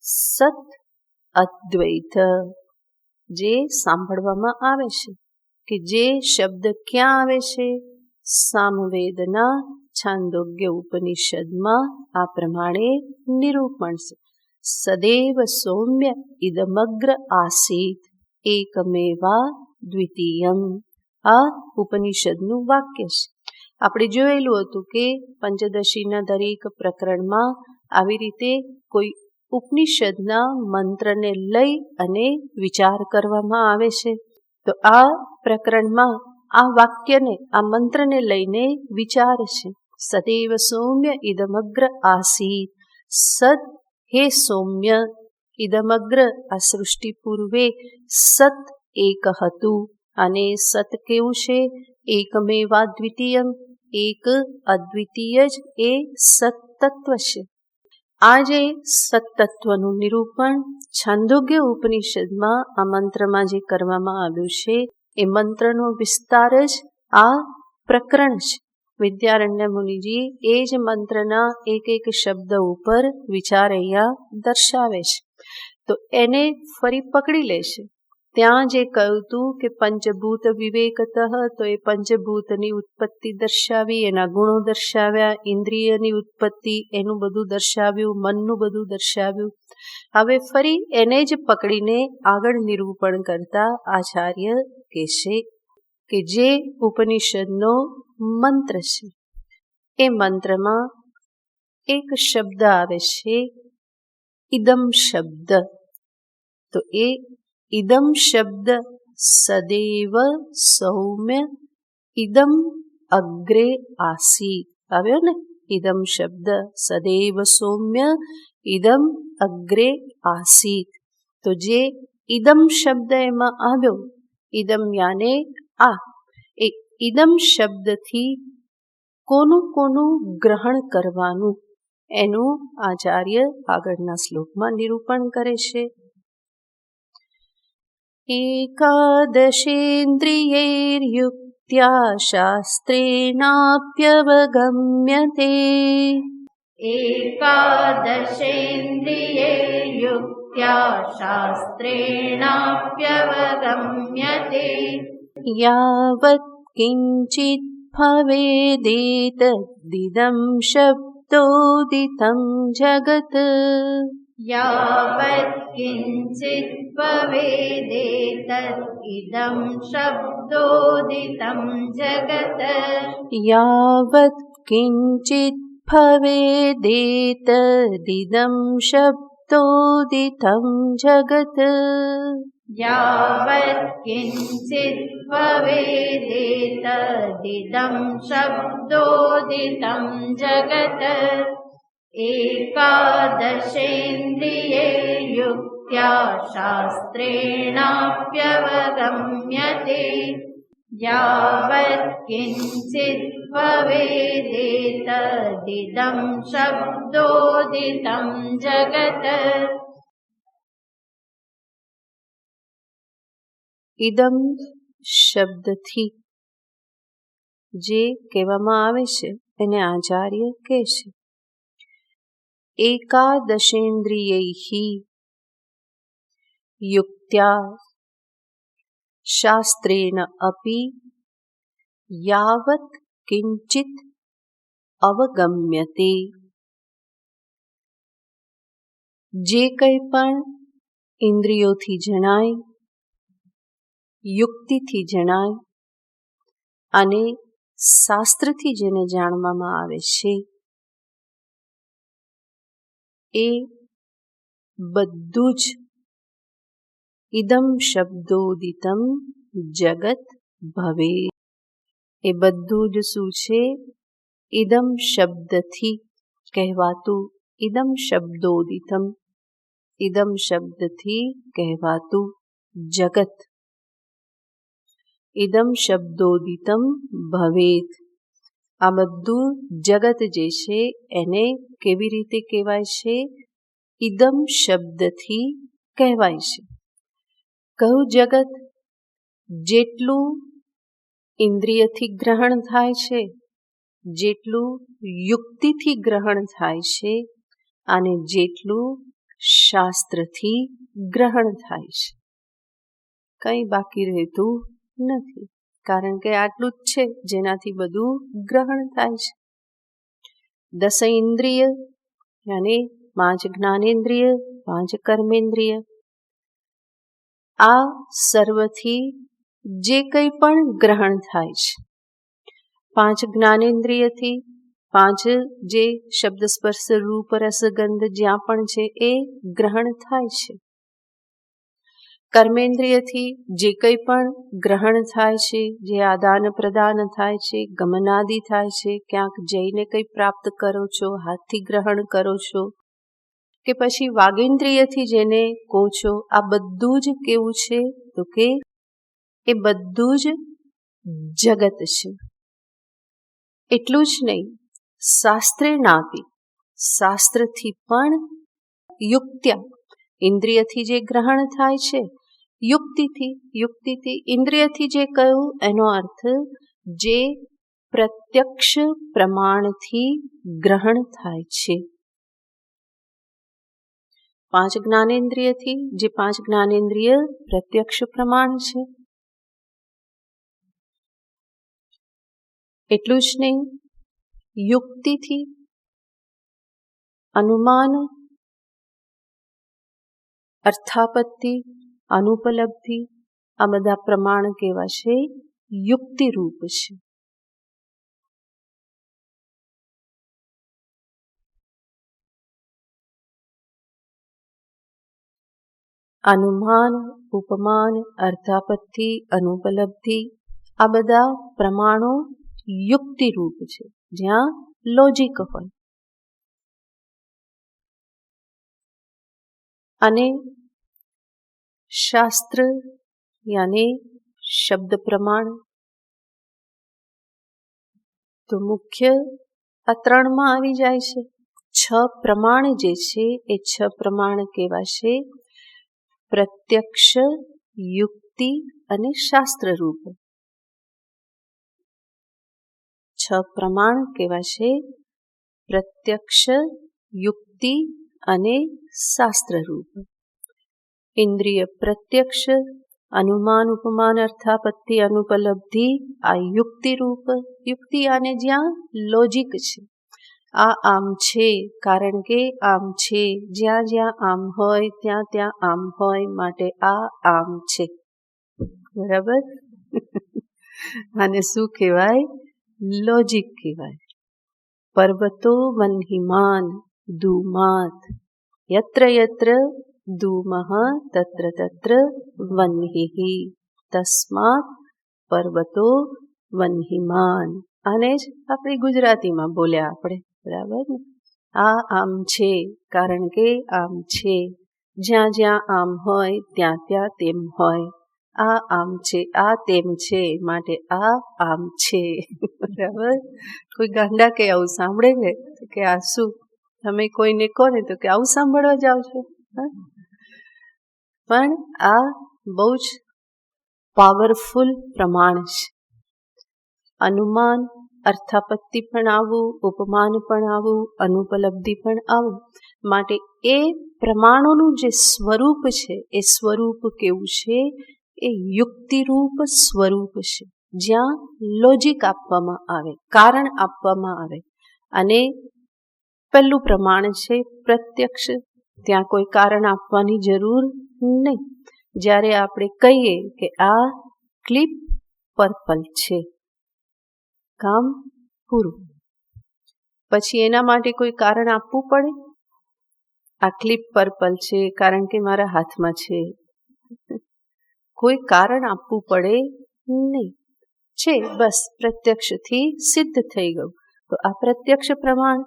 સત અદ્વૈત જે સાંભળવામાં આવે છે. કે જે શબ્દ ક્યાં આવે છે? સામવેદના છાંદોગ્ય ઉપનિષદમાં આ પ્રમાણે નિરૂપણ છે. સદેવ સૌમ્ય ઇદમગ્ર આસીત એકમેવા દ્વિતીયમ. આ ઉપનિષદનું વાક્ય છે. આપણે જોયેલું હતું કે પંચદશીના દરેક પ્રકરણમાં આવી રીતે કોઈ ઉપનિષદના મંત્રને લઈ અને વિચાર કરવામાં આવે છે. તો આ પ્રકરણમાં આ વાક્યને, આ મંત્રને લઈને વિચાર છે. સદેવ સૌમ્ય ઇદમગ્ર આસીત. સત હે સૌમ્ય, ઇદમગ્ર આ સૃષ્ટિ પૂર્વે સત એક હતું. અને સત કેવું છે? એકમેવા દ્વિતીયમ, એક અદ્વિતીય જ એ સત્તત્વ છે. આ જે સત્તત્વનું નિરૂપણ છાંદોગ્ય ઉપનિષદમાં આ મંત્રમાં જે કરવામાં આવ્યું છે એ મંત્રનો વિસ્તાર જ આ પ્રકરણ છે. વિદ્યારણ્ય મુનિજી એ જ મંત્રના એક એક શબ્દ ઉપર વિચાર અહીંયા દર્શાવે છે. તો એને ફરી પકડી લેશે. ત્યાં જે કહ્યું હતું કે પંચભૂત વિવેકતઃ, તો એ પંચભૂતની ઉત્પત્તિ દર્શાવી, એના ગુણો દર્શાવ્યા, ઇન્દ્રિયની ઉત્પત્તિ એનું બધું દર્શાવ્યું, મનનું બધું દર્શાવ્યું. હવે ફરી એને જ પકડીને આગળ નિરૂપણ કરતા આચાર્ય કહેશે કે જે ઉપનિષદનો મંત્ર છે એ મંત્રમાં એક શબ્દ આવે છે ઇદમ શબ્દ. તો એ ઇદમ શબ્દ સદેવ સૌમ્ય ઇદમ અગ્રે આસી આવ્યો ને. ઇદમ શબ્દ સદૈવ સૌમ્ય ઇદમ અગ્રે આસીત. તો જે ઇદમ શબ્દ એમાં આવ્યો, ઇદમ યાને આ, એ ઇદમ શબ્દથી કોનું કોનું ગ્રહણ કરવાનું એનું આચાર્ય આગળના શ્લોકમાં નિરૂપણ કરે છે. એકાદશેન્દ્રિયૈર્યુક્ત્યા શાસ્ત્રેણાપ્યવગમ્યતે एकादशेन्द्रिये युक्त्या शास्त्रेणाप्यवगम्यते यावत् किञ्चित् भवेदेतदिदं शब्दोदितं जगत् यावत् किञ्चित् भवेदेतत् इदं शब्दोदितं जगत् यावत् किञ्चित् भवेदेतदिदं शब्दोदितं जगत् यावत् किञ्चित् भवेदेतदिदं शब्दोदितं जगत् एकादशेन्द्रिये युक्त्या शास्त्रेणाप्यवगम्यते यावत् किञ्चित् भवेदेतदिदं शब्दोदितं जगत् ઇદમ શબ્દથી જે કહેવામાં આવે છે એને આચાર્ય કહે છે એકાદશેન્દ્રિયૈ યુક્ત્યા શાસ્ત્રેણ અપી યાવત કિંચિત અવગમ્યતે જે કંઈ પણ ઇન્દ્રિયોથી જણાય યુક્તિથી જણાય અને શાસ્ત્રથી જેને જાણવામાં આવે છે એ બધું જ ઇદમ શબ્દોદિતમ જગત ભવે એ બધું જ શું છે ઇદમ શબ્દથી કહેવાતું ઇદમ શબ્દોદિતમ ઇદમ શબ્દથી કહેવાતું જગત ઇદમ શબ્દોદિતમ ભવેત આ બધું જગત જે છે એને કેવી રીતે કહેવાય છે ઇદમ શબ્દથી કહેવાય છે કયું જગત જેટલું ઇન્દ્રિયથી ગ્રહણ થાય છે જેટલું યુક્તિથી ગ્રહણ થાય છે અને જેટલું શાસ્ત્રથી ગ્રહણ થાય છે કંઈ બાકી રહેતું નથી કારણ કે આટલું જ છે જેનાથી બધું ગ્રહણ થાય છે 10 ઇન્દ્રિય અને 5 જ્ઞાનેન્દ્રિય 5 કર્મેન્દ્રિય આ સર્વથી જે કંઈ પણ ગ્રહણ થાય છે 5 જ્ઞાનેન્દ્રિયથી 5 જે શબ્દ સ્પર્શ રૂપ રસ ગંધ જ્યાં પણ છે એ ગ્રહણ થાય છે કર્મેન્દ્રિયથી જે કંઈ પણ ગ્રહણ થાય છે જે આદાન પ્રદાન થાય છે ગમનાદિ થાય છે ક્યાંક જઈને કંઈ પ્રાપ્ત કરો છો હાથથી ગ્રહણ કરો છો કે પછી વાગેન્દ્રિયથી જેને કહો છો આ બધું જ કેવું છે તો કે એ બધું જ જગત છે એટલું જ નહીં શાસ્ત્રે નાપી શાસ્ત્રથી પણ યુક્ત્યા ઇન્દ્રિયથી જે ગ્રહણ થાય છે યુક્તિથી ઇન્દ્રિયથી જે કહ્યું એનો અર્થ જે પ્રત્યક્ષ પ્રમાણથી ગ્રહણ થાય છે 5 જ્ઞાનેન્દ્રિયથી જે 5 જ્ઞાનેન્દ્રિય પ્રત્યક્ષ પ્રમાણ છે એટલું જ નહીં યુક્તિથી અનુમાન અર્થાપત્તિ અનુપલબ્ધિ આ બધા પ્રમાણ કેવા છે યુક્તિ રૂપ છે અનુમાન ઉપમાન અર્થાપત્તિ અનુપલબ્ધિ આ બધા પ્રમાણો યુક્તિ રૂપ છે જ્યાં લોજિક હોય અને શાસ્ત્ર યાને શબ્દ પ્રમાણ તો મુખ્ય આ 3માં આવી જાય છે 6 પ્રમાણ જે છે એ 6 પ્રમાણ કેવા છે પ્રત્યક્ષ યુક્તિ અને શાસ્ત્ર રૂપ 6 પ્રમાણ કેવા છે પ્રત્યક્ષ, યુક્તિ અને શાસ્ત્રરૂપ. ઇન્દ્રિય પ્રત્યક્ષ, અનુમાન, ઉપમાન, અર્થાપત્તિ, અનુપલબ્ધિ આ યુક્તિરૂપ. યુક્તિ આને જ્યાં લોજિક છે. આ આમ છે કારણ કે આમ છે, જ્યાં જ્યાં આમ હોય ત્યાં ત્યાં આમ હોય, માટે આ આમ છે. બરાબર. આને શું કહેવાય? લોજિક કહેવાય. પર્વતો વન્હિમાન ધૂમાત, યત્ર યત્ર ધૂમઃ તત્ર તત્ર વન્હિઃ, તસ્માત પર્વતો વન્હિમાન. આને જ આપણી ગુજરાતીમાં બોલ્યા આપણે. બરાબર ને? આ આમ છે કારણ કે આમ છે, જ્યાં જ્યાં આમ હોય ત્યાં ત્યાં તેમ હોય. આ આમ છે, આ તેમ છે, માટે આ આમ છે. બરાબર. કોઈ ગાંડા કે આવું સાંભળે છે કે આ શું? તમે કોઈને કહો ને તો કે આવું સાંભળવા જાવ છો. પણ આ બહુ જ પાવરફુલ પ્રમાણ છે. અનુમાન, અર્થાપત્તિ પણ આવું, ઉપમાન પણ આવું, અનુપલબ્ધિ પણ આવું. માટે એ પ્રમાણોનું જે સ્વરૂપ છે એ સ્વરૂપ કેવું છે? એ યુક્તિરૂપ સ્વરૂપ છે, જ્યાં લોજિક આપવામાં આવે, કારણ આપવામાં આવે. અને પહેલું પ્રમાણ છે પ્રત્યક્ષ. ત્યાં કોઈ કારણ આપવાની જરૂર નહીં. જ્યારે આપણે કહીએ કે આ ક્લિપ પર્પલ છે, કામ પૂરું. પછી એના માટે કોઈ કારણ આપવું પડે? આ ક્લિપ પર્પલ છે કારણ કે મારા હાથમાં છે. કોઈ કારણ આપવું પડે નહીં. છે બસ, પ્રત્યક્ષથી સિદ્ધ થઈ ગયું. તો આ પ્રત્યક્ષ પ્રમાણ,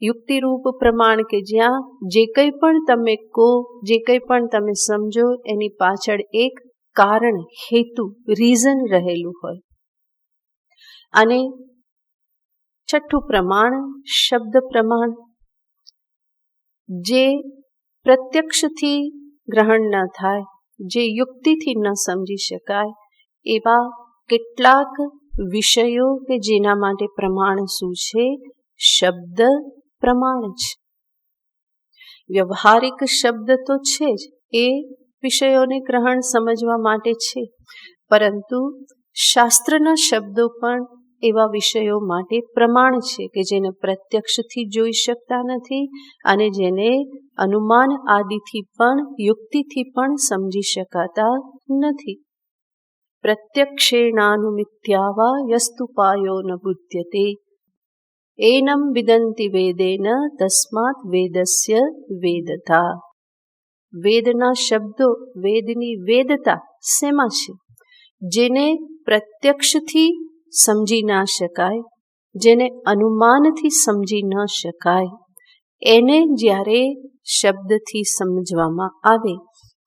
યુક્તિરૂપ પ્રમાણ કે જ્યાં જે કંઈ પણ તમે કહો, જે કંઈ પણ તમે સમજો, એની પાછળ એક કારણ, હેતુ, રીઝન રહેલું હોય. અને છઠ્ઠું પ્રમાણ શબ્દ પ્રમાણ, જે પ્રત્યક્ષથી ગ્રહણ ન થાય, જે યુક્તિથી ન સમજી શકાય, એવા કેટલાક વિષયો કે જેના માટે પ્રમાણ શું છે? શબ્દ પ્રમાણ છે. વ્યવહારિક શબ્દ તો છે જ, એ વિષયોને ગ્રહણ સમજવા માટે છે, પરંતુ શાસ્ત્રના શબ્દો પણ એવા વિષયો માટે પ્રમાણ છે કે જેને પ્રત્યક્ષથી જોઈ શકતા નથી અને જેને અનુમાન આદિથી પણ, યુક્તિથી પણ સમજી શકાતા નથી. પ્રત્યક્ષેણાનુમિત્યાવા યસ્તુપાયો ન બુધ્યતે, એનમ વિદંતિ વેદેન તસ્માત વેદસ્ય વેદતા. વેદના શબ્દો, વેદની વેદતા શેમાં છે? જેને પ્રત્યક્ષથી સમજી ના શકાય, જેને અનુમાનથી સમજી ન શકાય, એને જ્યારે શબ્દથી સમજવામાં આવે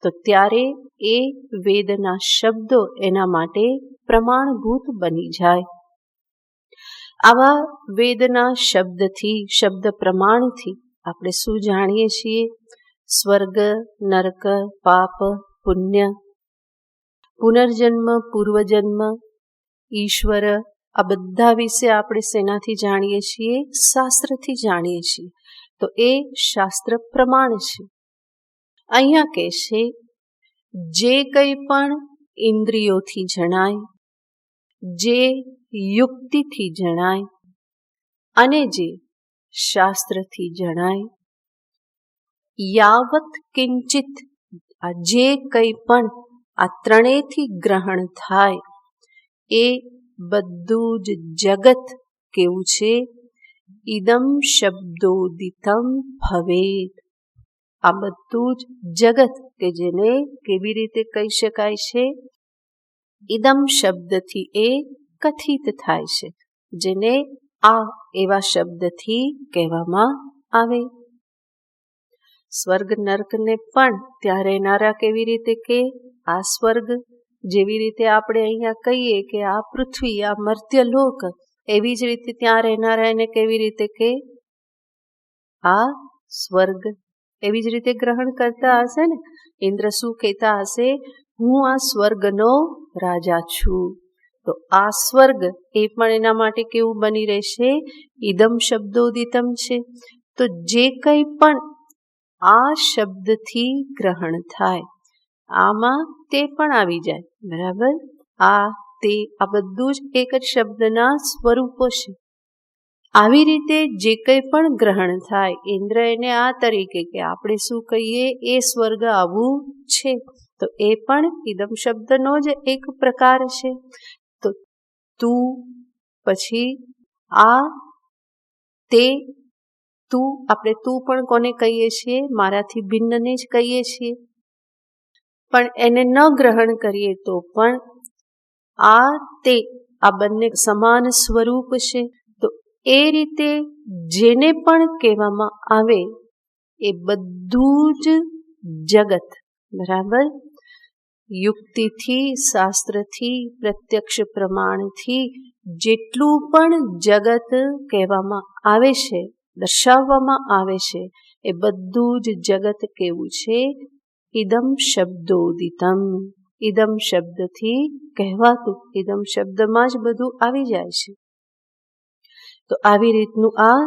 તો ત્યારે એ વેદના શબ્દો એના માટે પ્રમાણભૂત બની જાય. આવા વેદના શબ્દથી, શબ્દ પ્રમાણથી આપણે શું જાણીએ છીએ? સ્વર્ગ, નરક, પાપ, પુણ્ય, પુનર્જન્મ, પૂર્વજન્મ, ઈશ્વર, આ બધા વિશે આપણે શેનાથી જાણીએ છીએ? શાસ્ત્રથી જાણીએ છીએ. તો એ શાસ્ત્ર પ્રમાણ છે. અહીંયા કહેશે જે કંઈ પણ ઇન્દ્રિયોથી જણાય, જે યુક્તિથી જણાય અને જે શાસ્ત્રથી જણાય, યાવત કિંચિત, આ જે કંઈ પણ આ ત્રણેયથી ગ્રહણ થાય, એ બધું જ જગત કેવું છે? ઇદમ શબ્દોદિતમ ભવેત. આ બધું જ જગત કે જેને કેવી રીતે કહી શકાય છે? ઇદમ શબ્દથી એ કથિત થાય છે, જેને આ એવા શબ્દથી કહેવામાં આવે. સ્વર્ગ નર્કને પણ ત્યાં રહેનારા કેવી રીતે કે? આ સ્વર્ગ, જેવી રીતે આપણે અહીંયા કહીએ કે આ પૃથ્વી, આ મર્ત્યલોક, એવી જ રીતે ત્યાં રહેનારા એને કેવી રીતે કે? આ સ્વર્ગ. એવી જ રીતે ગ્રહણ કરતા હશે ને. ઇન્દ્ર શું કહેતા હશે? હું આ સ્વર્ગનો રાજા છું. તો આ સ્વર્ગ એ પણ એના માટે કેવું બની રહેશે? ઇદમ શબ્દોદિતમ છે. તો જે કંઈ પણ આ શબ્દથી ગ્રહણ થાય, આમાં તે પણ આવી જાય, બરાબર? આ તે આ બધું જ એક જ શબ્દના સ્વરૂપો છે. આવી રીતે જે કંઈ પણ ગ્રહણ થાય, ઇન્દ્ર એને આ તરીકે કે આપણે શું કહીએ, એ સ્વર્ગ આવું છે, તો એ પણ ઇદમ શબ્દનો જ એક પ્રકાર છે. તો તું, પછી આ તે, તું, આપણે તું પણ કોને કહીએ છીએ? મારાથી ભિન્નને જ કહીએ છીએ. પણ એને ન ગ્રહણ કરીએ તો પણ આ તે આ બંને સમાન સ્વરૂપ છે. તો એ રીતે જેને પણ કહેવામાં આવે એ બધું જ જગત, બરાબર? યુક્તિથી, શાસ્ત્રથી, પ્રત્યક્ષ પ્રમાણથી જેટલું પણ જગત કહેવામાં આવે છે, દર્શાવવામાં આવે છે, એ બધું જ જગત કેવું છે? ઇદમ શબ્દોદિતમ. ઇદમ શબ્દથી કહેવાતું, ઇદમ શબ્દમાં જ બધું આવી જાય છે. તો આવી રીતનું આ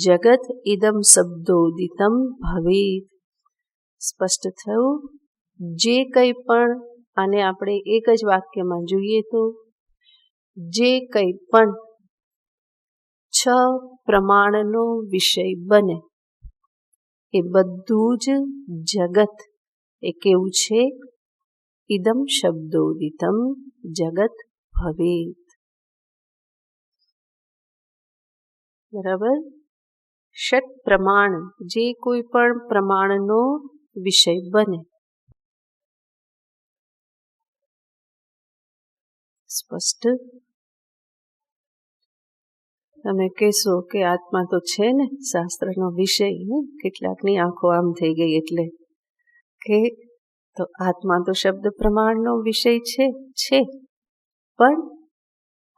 જગત ઇદમ શબ્દોદિતમ ભવેત. સ્પષ્ટ થયું? જે કંઈ પણ, આને આપણે એક જ વાક્યમાં જોઈએ તો, જે કંઈ પણ 6 પ્રમાણનો વિષય બને એ બધું જ જગત એ કેવું છે? ઇદમ શબ્દોદિતમ જગત ભવેત. બરાબર? ષટ પ્રમાણ, જે કોઈ પણ પ્રમાણનો વિષય બને. સ્પષ્ટ? તમે કહેશો કે આત્મા તો છે ને શાસ્ત્રનો વિષય, ને કેટલાકની આંખો આમ થઈ ગઈ એટલે કે તો આત્મા તો શબ્દ પ્રમાણનો વિષય છે, પણ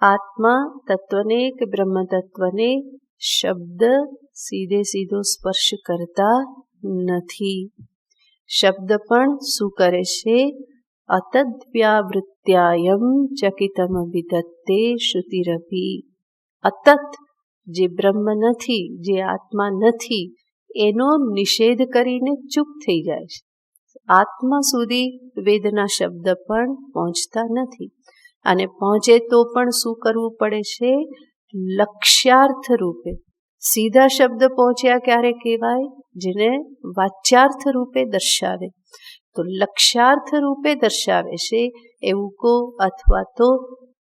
આત્મા તત્વને કે બ્રહ્મ તત્વને શબ્દ સીધો સ્પર્શ કરતા નથી. શબ્દ પણ શું કરે છે? અતદ્વ્યાવૃત્યાયમ ચકિતમ વિદત્તે શ્રુતિરપી. અતત, જે બ્રહ્મ નથી, જે આત્મા નથી, એનો નિષેધ કરીને ચૂપ થઈ જાય છે. આત્મા સુધી વેદના શબ્દ પણ પહોંચતા નથી. અને પહોંચે તો પણ શું કરવું પડે છે? લક્ષ્યાર્થ રૂપે. સીધા શબ્દ પહોંચ્યા ક્યારે કહેવાય? જેને વાચ્યાર્થ રૂપે દર્શાવે. તો લક્ષ્યાર્થ રૂપે દર્શાવે છે એવું કો, અથવા તો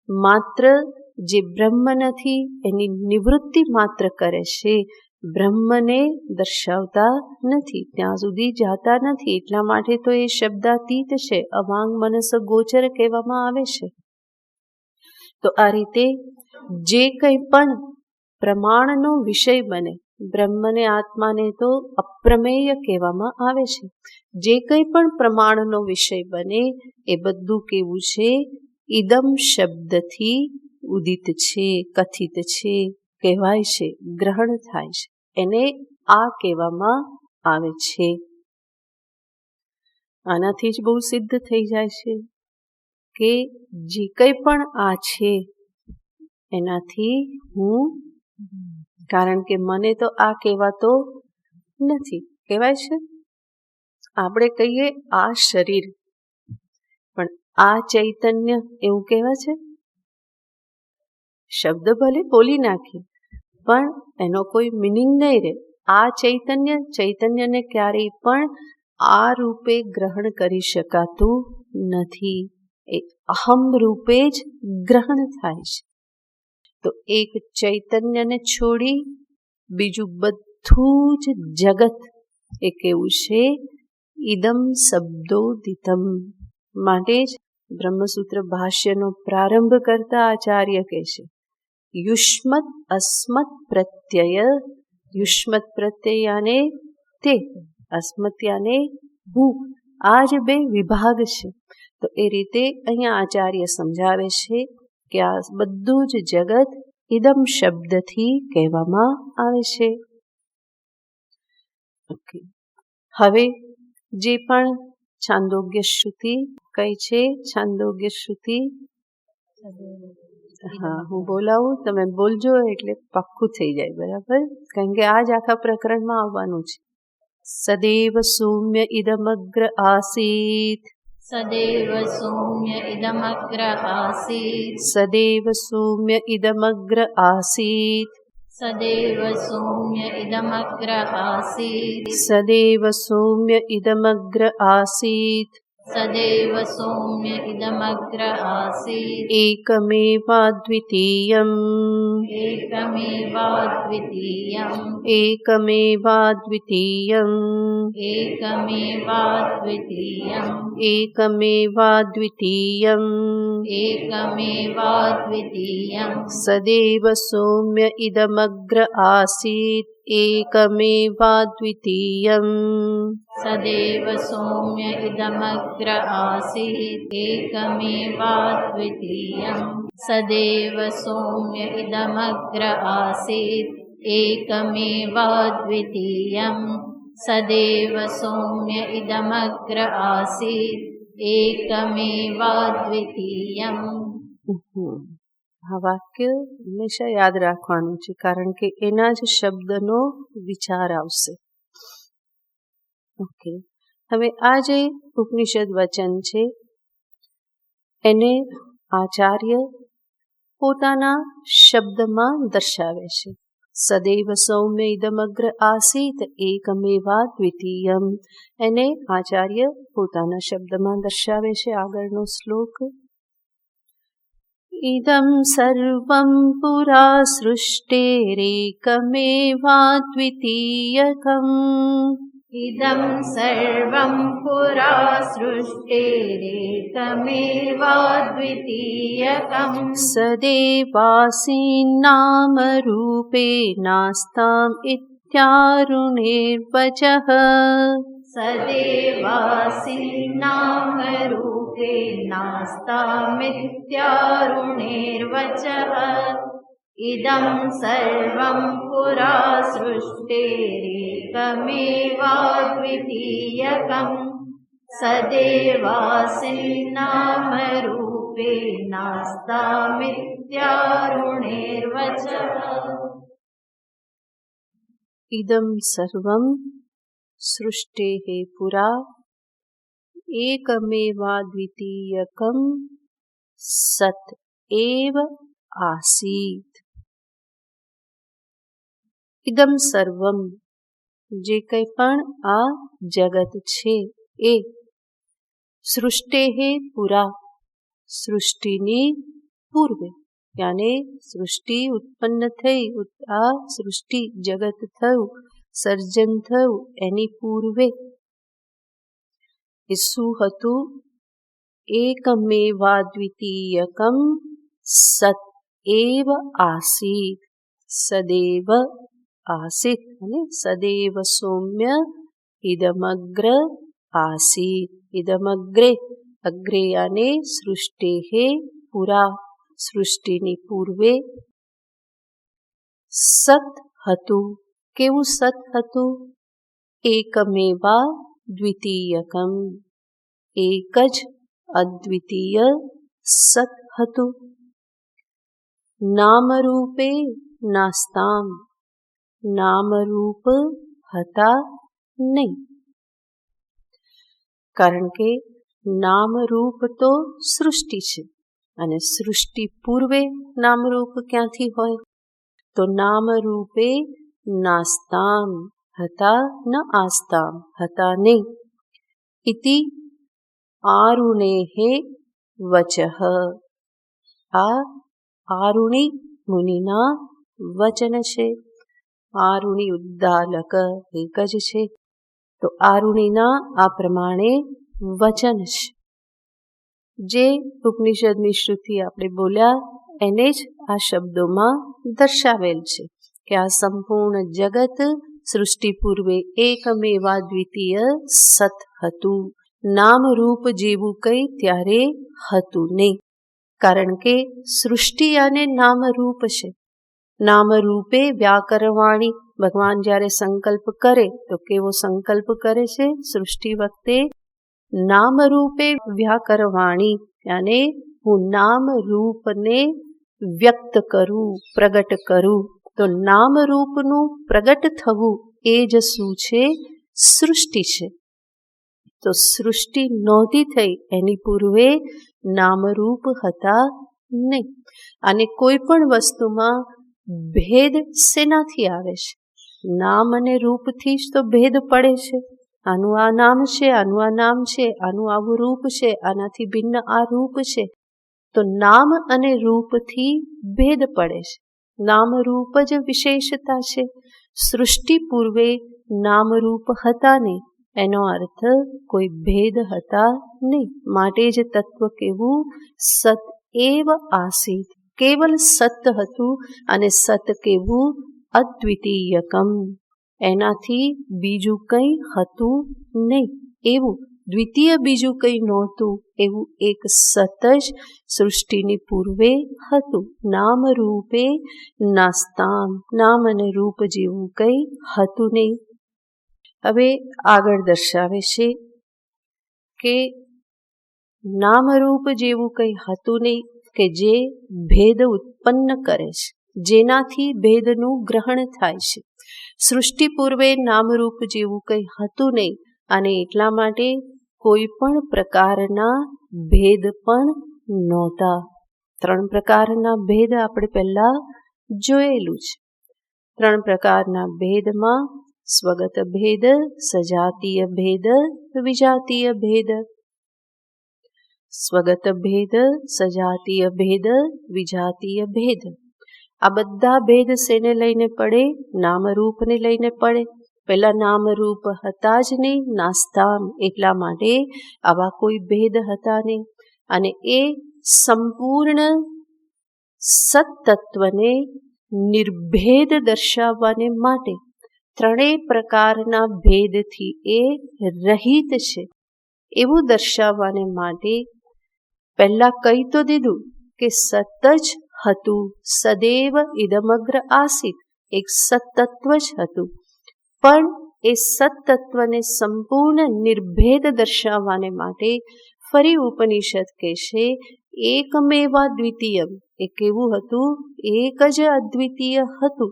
માત્ર જે બ્રહ્મ નથી એની નિવૃત્તિ માત્ર કરે છે, બ્રહ્મને દર્શાવતા નથી, ત્યાં સુધી જાતા નથી. એટલા માટે તો એ શબ્દાતીત છે, અવાંગ મનસ ગોચર કહેવામાં આવે છે. તો આ રીતે જે કંઈ પણ પ્રમાણનો વિષય બને, બ્રહ્મને આત્માને તો અપ્રમેય કહેવામાં આવે છે. જે કંઈ પણ પ્રમાણનો વિષય બને એ બધું કેવું છે? ઇદમ શબ્દથી ઉદિત છે, કથિત છે, કહેવાય છે, ગ્રહણ થાય છે, એને આ કહેવામાં આવે છે. આનાથી જ બહુ સિદ્ધ થઈ જાય છે કે જે કંઈ પણ આ છે એનાથી હું, કારણ કે મને તો આ કહેવાતો નથી, કહેવાય છે. આપણે કહીએ આ શરીર, પણ આ ચૈતન્ય એવું કહેવાય છે. શબ્દ ભલે બોલી નાખીએ પણ એનો કોઈ મિનિંગ નહીં રહે. આ ચૈતન્યને ક્યારેય પણ આ રૂપે ગ્રહણ કરી શકાતું નથી. એ અહમ રૂપે જ ગ્રહણ થાય છે. તો એક ચૈતન્યને છોડી બીજું બધું જ જગત એ કેવું છે? ઇદમ શબ્દોદિતમ. માટે જ બ્રહ્મસૂત્ર ભાષ્યનો પ્રારંભ કરતા આચાર્ય કહે છે, યુષ્મત અસ્મત પ્રત્યય. યુષ્મત પ્રત્યય યાને તે, અસ્મત યાને હું. આ જ બે વિભાગ છે. તો એ રીતે અહીંયા આચાર્ય સમજાવે છે કે આ બધું જ જગત ઇદમ શબ્દથી કહેવામાં આવે છે. ઓકે, હવે જે પણ છાંદોગ્ય શ્રુતિ કઈ છે? છાંદોગ્ય શ્રુતિ હા, હું બોલાવું, તમે બોલજો એટલે પાક્કું થઈ જાય. બરાબર? કારણ કે આ જ આખા પ્રકરણમાં આવવાનું છે. સદૈવ સૌમ્ય ઇદમગ્ર આસીત. સદૈવ સૌમ્ય ઇદમગ્ર આસીત. સદૈવ સૌમ્ય ઇદમગ્ર આસીત. સદૈવ સૌમ્ય ઇદમગ્ર આસીત. સદૈવ સૌમ્ય ઇદમગ્ર આસીત. સદૈવ સૌમ્ય ઇદમગ્ર આસીત. એકમેવાદ્વિતીયમ. એકમેવાદ્વિતીયમ. એકમેવાદ્વિતીયમ. એકમેવાદ્વિતીયમ. એકમેવાદ્વિતીયમ. એકમેવાદ્વિતીયમ. સદૈવ સૌમ્ય ઇદમગ્ર આસીત. એકમેવાદ્વિતીયમ. સદૈવ સૌમ્ય ઇદમગ્ર આસીત. એકમેવાદ્વિતીયમ. સદૈવ સૌમ્ય ઇદમગ્ર આસીત. એકમેવાદ્વિતીયમ. સદૈવ સૌમ્ય ઇદમગ્ર આસીત. એકમેવાદ્વિતીયમ. આ વાક્ય હંમેશા યાદ રાખવાનું છે, કારણ કે એના જ શબ્દનો વિચાર આવશે. ઓકે, હવે આ જે ઉપનિષદ વચન છે એને આચાર્ય પોતાના શબ્દમાં દર્શાવે છે. સદૈવ સૌમ્ય ઇદમગ્ર આસીત એકમેવાદ્વિતીયમ. એને આચાર્ય પોતાના શબ્દમાં દર્શાવે છે. આગળનો શ્લોક. ઇદમ સર્વં પુરા સૃષ્ટેરેકમેવાદ્વિતીયકમ. ઇદં સર્વં પુરા સૃષ્ટેરેકમેવાદ્વિતીયકમ. સદેવાસીન્નામ રૂપે નાસ્તામ ઇત્યારુણિર્વચઃ. સદેવાસીન્નામ રૂપે નાસ્તામિત્યારુણિર્વચઃ. ઇદં સર્વં પુરા સૃષ્ટેરેકમેવાદ્વિતીયકમ. સદેવાસીન્નામ રૂપે નાસ્તામિત્યારુણિર્વચઃ. ઇદમ સર્વં સૃષ્ટેઃ પુરા એકમેવાદ્વિતીયકમ સત એવ આસીત. ઇદમ સર્વમ, જે કંઈ પણ આ જગત છે એ સૃષ્ટેઃ પુરા, સૃષ્ટિની પૂર્વે, યાને સૃષ્ટિ ઉત્પન્ન થઈ, આ સૃષ્ટિ જગત થયું, સર્જન થયું એની પૂર્વે એ શું હતું? એકમેવાદ્વિતીયકમ સત એવ આસીત. સદૈવ આસીત અને સદૈવ સૌમ્ય ઇદમગ્ર આસીત. ઇદમગ્રે, અગ્રે યાને સૃષ્ટેઃ પુરા, સૃષ્ટિની પૂર્વે સત હતું. કેવું સત હતું? એકમેવા દ્વિતીયકમ, એક જ અદ્વિતીય સત હતું. નામરૂપે નાસ્તામ, નામરૂપ હતા નહીં. કારણ કે નામરૂપ તો સૃષ્ટિ છે અને સૃષ્ટિ પૂર્વે નામરૂપ ક્યાંથી હોય? તો નામરૂપે નાસ્તામ, હતા ન આસ્તામ, હતા નહીં. ઇતિ આરુણેઃ વચઃ. આ આરુણિ મુનિના વચન છે. આરુણિ ઉદ્દાલક એક જ છે, તો આરુણિના આ પ્રમાણે વચન છે. જે ઉપનિષદની શ્રુતિ આપણે બોલ્યા એને જ આ શબ્દોમાં દર્શાવેલ છે કે આ સંપૂર્ણ જગત સૃષ્ટિ પૂર્વે એકમેવાદ્વિતીય સત હતું. નામરૂપ જેવું કંઈ ત્યારે હતું નહીં. કારણ કે સૃષ્ટિ અને નામરૂપ છે. નામરૂપે વ્યાકરવાણી, ભગવાન જ્યારે સંકલ્પ કરે તો કેવો સંકલ્પ કરે છે? સૃષ્ટિ વખતે નામરૂપે વ્યાકરવાણી, યાને હું નામ રૂપને વ્યક્ત કરું, પ્રગટ કરું. તો નામ રૂપનું પ્રગટ થવું એ જ શું છે? સૃષ્ટિ છે. તો સૃષ્ટિ નહોતી થઈ એની પૂર્વે નામરૂપ હતા નહીં. અને કોઈ પણ વસ્તુમાં ભેદ શેનાથી આવે છે? નામ અને રૂપથી જ તો ભેદ પડે છે. આનું આ નામ છે, આનું આ નામ છે, આનું આવું રૂપ છે, આનાથી ભિન્ન આ રૂપ છે. તો નામ અને રૂપથી ભેદ પડે છે. નામ રૂપ જ વિશેષતા છે. સૃષ્ટિ પૂર્વે નામરૂપ હતા નહીં, એનો અર્થ કોઈ ભેદ હતા નહીં. માટે જ તત્વ કેવું? સત એવ આસીત, કેવલ સત હતું. અને સત કેવું? અદ્વિતીયકમ, એનાથી બીજું કંઈ હતું નહીં. એવું દ્વિતીય બીજું કંઈ નહોતું, એવું એક સત જ સૃષ્ટિની પૂર્વે હતું. નામ રૂપે નાસ્તામ, નામ અને રૂપ જેવું કંઈ હતું નહીં. હવે આગળ દર્શાવે છે કે નામરૂપ જેવું કંઈ હતું નહીં, કે જે ભેદ ઉત્પન્ન કરે છે, જેનાથી ભેદનું ગ્રહણ થાય છે. સૃષ્ટિ પૂર્વે નામરૂપ જેવું કંઈ હતું નહીં, અને એટલા માટે કોઈ પણ પ્રકારના ભેદ પણ નહોતા. 3 પ્રકારના ભેદ આપણે પહેલા જોયેલું છે. 3 પ્રકારના ભેદમાં સ્વગત ભેદ, સજાતીય ભેદ, વિજાતીય ભેદ. સ્વગત ભેદ, સજાતીય ભેદ, વિજાતીય ભેદ. આ બધા ભેદ શેને લઈને પડે? નામરૂપને લઈને પડે. પહેલા નામરૂપ હતા જ નહીં, નાસ્તામ, એટલા માટે આવા કોઈ ભેદ હતા નહીં. અને એ સંપૂર્ણ સત્તત્વને નિર્ભેદ દર્શાવવાને માટે 3 પ્રકારના ભેદથી એ રહિત છે એવું દર્શાવવાને માટે પહેલા કહી તો દીધું કે સત જ હતું, સદૈવ ઇદમગ્ર આસિત, એક સત્તત્વ જ હતું. પણ એ સત્તત્વને સંપૂર્ણ નિર્ભેદ દર્શાવવાને માટે ફરી ઉપનિષદ કહેશે એકમેવા દ્વિતીયમ, એ કેવું હતું? એક જ અદ્વિતીય હતું.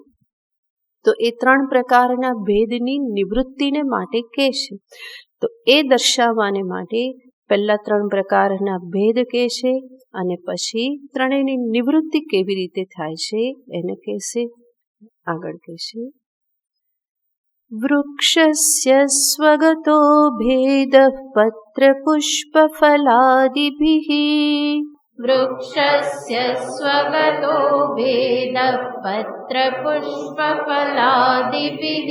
તો એ 3 પ્રકારના ભેદની નિવૃત્તિને માટે કહેશે. તો એ દર્શાવવાને માટે પહેલા 3 પ્રકારના ભેદ કહેશે, અને પછી ત્રણેયની નિવૃત્તિ કેવી રીતે થાય છે એને કહેશે. આગળ કહેશે વૃક્ષસ્ય સ્વગતો ભેદ પત્ર પુષ્પ ફલાદિભિઃ. વૃક્ષસ્ય સ્વગતો ભેદ પત્ર પુષ્પ ફલાદિભિઃ.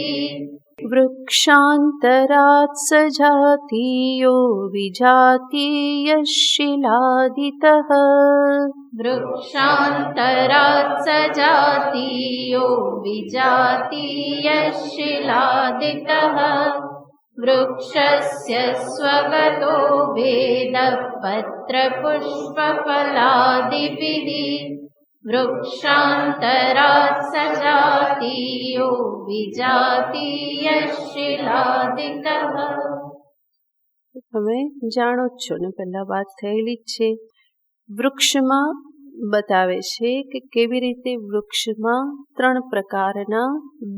વૃક્ષાંતરાત્ સજાતીયો વિજાતીયશિલાદિતઃ. વૃક્ષાંતરાત્ સજાતીયો વિજાતીયશિલાદિતઃ. વૃક્ષસ્ય સ્વગતો ભેદ પત્ર પુષ્પ ફલાદિભિઃ. વૃક્ષાંતરાત્ સજાતીયો વિજાતીયશિલાદિતઃ. તમે જાણો જ છો ને, પહેલા વાત થયેલી જ છે. વૃક્ષમાં બતાવે છે કે કેવી રીતે વૃક્ષમાં 3 પ્રકારના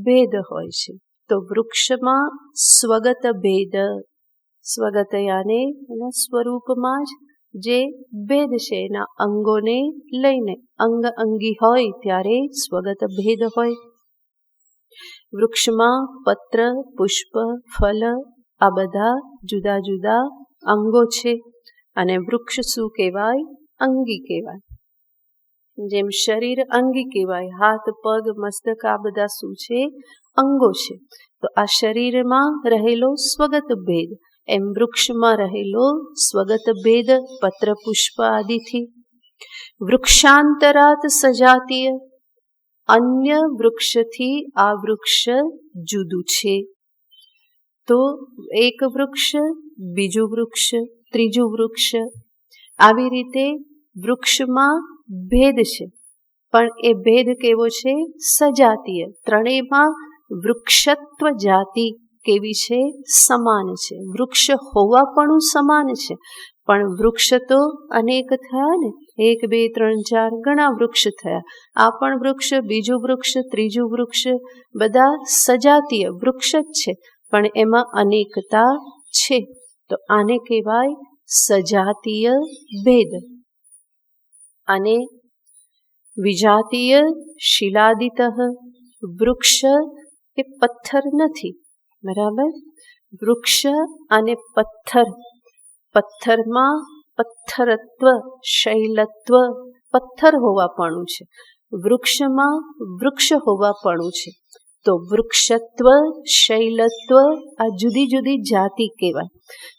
ભેદ હોય છે. તો વૃક્ષમાં સ્વગત ભેદ, સ્વગત યાને એના સ્વરૂપમાં જ જે ભેદ છે, એના અંગોને લઈને અંગ અંગી હોય ત્યારે સ્વગત ભેદ હોય. વૃક્ષમાં પત્ર, પુષ્પ, ફલ આ બધા જુદા જુદા અંગો છે. અને વૃક્ષ શું કહેવાય? અંગી કહેવાય. જેમ શરીર અંગી કહેવાય, હાથ, પગ, મસ્તક આ બધા શું છે? અંગો છે. તો આ શરીરમાં રહેલો સ્વગત ભેદ, એમ વૃક્ષમાં રહેલો સ્વગત ભેદ પત્ર, પુષ્પ આદિથી. વૃક્ષાંતરાત સજાતીય, અન્ય વૃક્ષથી આ વૃક્ષ જુદું છે. તો એક વૃક્ષ, બીજું વૃક્ષ, ત્રીજું વૃક્ષ, આવી રીતે વૃક્ષમાં ભેદ છે. પણ એ ભેદ કેવો છે? સજાતીય. ત્રણેયમાં વૃક્ષત્વ જાતિ કેવી છે? સમાન છે. વૃક્ષ હોવાપણું સમાન છે, પણ વૃક્ષ તો અનેક થયા ને, 1 2 3 4 ઘણા વૃક્ષ થયા. આ પણ વૃક્ષ, બીજું વૃક્ષ, ત્રીજું વૃક્ષ, બધા સજાતીય વૃક્ષ જ છે, પણ એમાં અનેકતા છે. તો આને કહેવાય સજાતીય ભેદ. અને વિજાતીય શિલાદિત. વૃક્ષ એ પથ્થર નથી, બરાબર? વૃક્ષ અને પથ્થર, પથ્થરમાં પથ્થરત્વ, શૈલત્વ, પથ્થર હોવાપણું છે. વૃક્ષમાં વૃક્ષ હોવાપણું છે. તો વૃક્ષત્વ, શૈલત્વ આ જુદી જુદી જાતિ કહેવાય.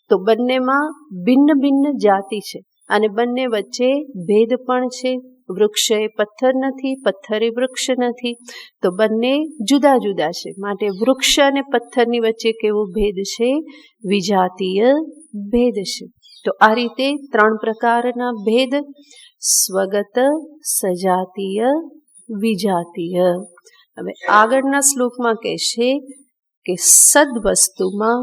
તો બંનેમાં ભિન્ન ભિન્ન જાતિ છે, અને બંને વચ્ચે ભેદ પણ છે. વૃક્ષ એ પથ્થર નથી, પથ્થર એ વૃક્ષ નથી, તો બંને જુદા જુદા છે. માટે વૃક્ષ અને પથ્થરની વચ્ચે કેવો ભેદ છે? વિજાતીય ભેદ છે. તો આ રીતે 3 પ્રકારના ભેદ: સ્વગત, સજાતીય, વિજાતીય. હવે આગળના શ્લોકમાં કહેશે કે સદવસ્તુમાં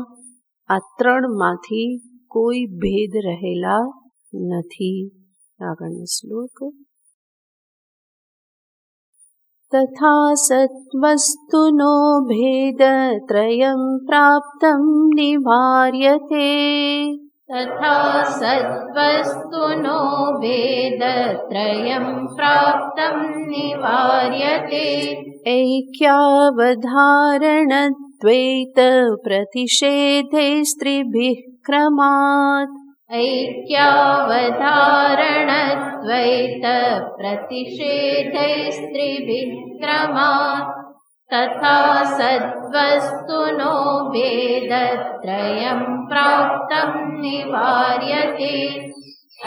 આ 3માંથી કોઈ ભેદ રહેલા નથી. આગળનો શ્લોક: તથા સત્વસ્તુનો ભેદ ત્રયં પ્રાપ્તં નિવાર્યતે. તથા સત્વસ્તુનો ભેદ ત્રયં પ્રાપ્તં નિવાર્યતે. ऐक्यावधारणद्वैत प्रतिषेधे स्त्रिभिः क्रमात्. ऐक्यावधारणद्वैत प्रतिषेधैस्त्रिभिः क्रमात्. तथा सद्वस्तुनो भेदत्रयं प्राप्तं निवार्यते.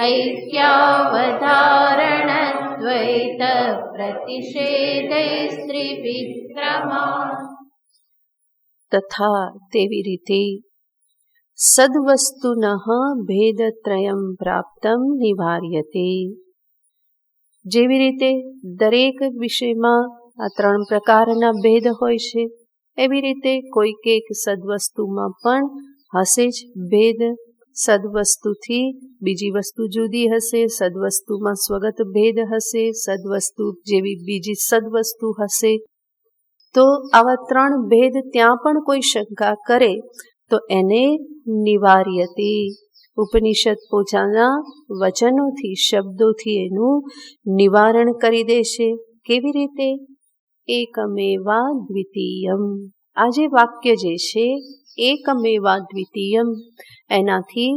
ऐक्यावधारणद्वैत प्रतिषेधैस्त्रिभिः क्रमात्. તથા તેવી રીતે સદ્વસ્તુનઃ ભેદત્રયં પ્રાપ્તં નિવાર્યતે. જેવી રીતે દરેક વિષયમાં આ 3 પ્રકારના ભેદ હોય છે, એવી રીતે કોઈક એક સદ્વસ્તુમાં પણ હશે જ ભેદ. સદ્વસ્તુથી બીજી વસ્તુ જુદી હશે, સદ્વસ્તુમાં સ્વગત ભેદ હશે, સદ્વસ્તુ જેવી બીજી સદ્વસ્તુ હશે. તો આવા 3 ભેદ ત્યાં પણ કોઈ શંકા કરે તો એને નિવાર્યતે. ઉપનિષદ પોતાના વચનોથી, શબ્દોથી એનું નિવારણ કરી દેશે. કેવી રીતે? એકમેવા દ્વિતીયમ. આ જે વાક્ય જે છે એકમેવા દ્વિતીયમ, એનાથી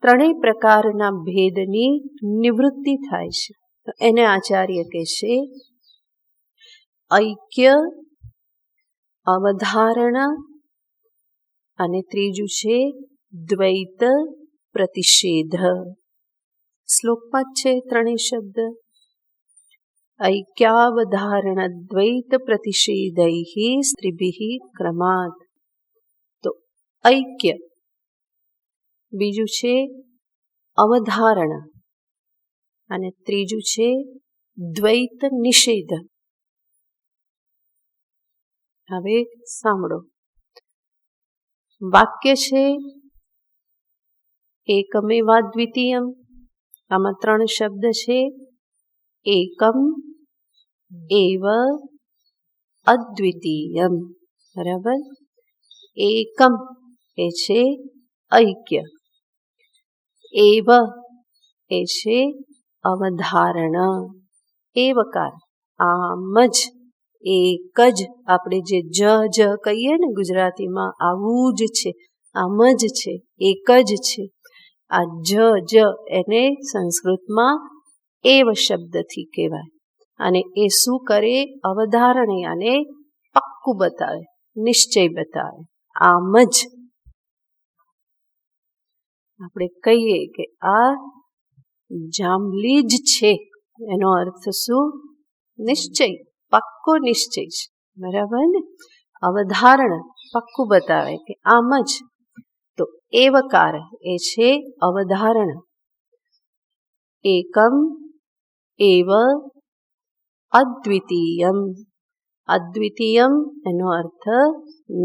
3 પ્રકારના ભેદની નિવૃત્તિ થાય છે. તો એને આચાર્ય કહે છે ઐક્ય, અવધારણા, અને ત્રીજું છે દ્વૈત પ્રતિષેધ. શ્લોકમાં જ છે 3 શબ્દ. ऐक्यावधारण द्वैत प्रतिषेधैः स्त्रिभिः क्रमात्. તો ઐક્ય, બીજું છે અવધારણા, અને ત્રીજું છે દ્વૈત નિષેધ. હવે સાંભળો. વાક્ય છે એકમેવા દ્વિતીયમ. આમાં 3 શબ્દ છે એકમ, એવ, અદ્વિતીયમ. બરાબર? એકમ એ છે ઐક્ય, એવ એ છે અવધારણ, એવકાર આમ જ, એક જ. આપણે જે જ કહીએ ને ગુજરાતીમાં, આવું જ છે, આમ જ છે, એક જ છે. આ જ એને સંસ્કૃતમાં એવ શબ્દથી કહેવાય. અને એ શું કરે? અવધારણે, અને પક્કું બતાવે, નિશ્ચય બતાવે, આમ જ. આપણે કહીએ કે આ જાંબલી જ છે, એનો અર્થ શું? નિશ્ચય, પક્કો નિશ્ચય છે. બરાબર ને? અવધારણ પક્કું બતાવે કે આમ જ. તો એવકાર એ છે અવધારણ. એકમ, એવ, અદ્વિતીયમ. અદ્વિતીયમ એનો અર્થ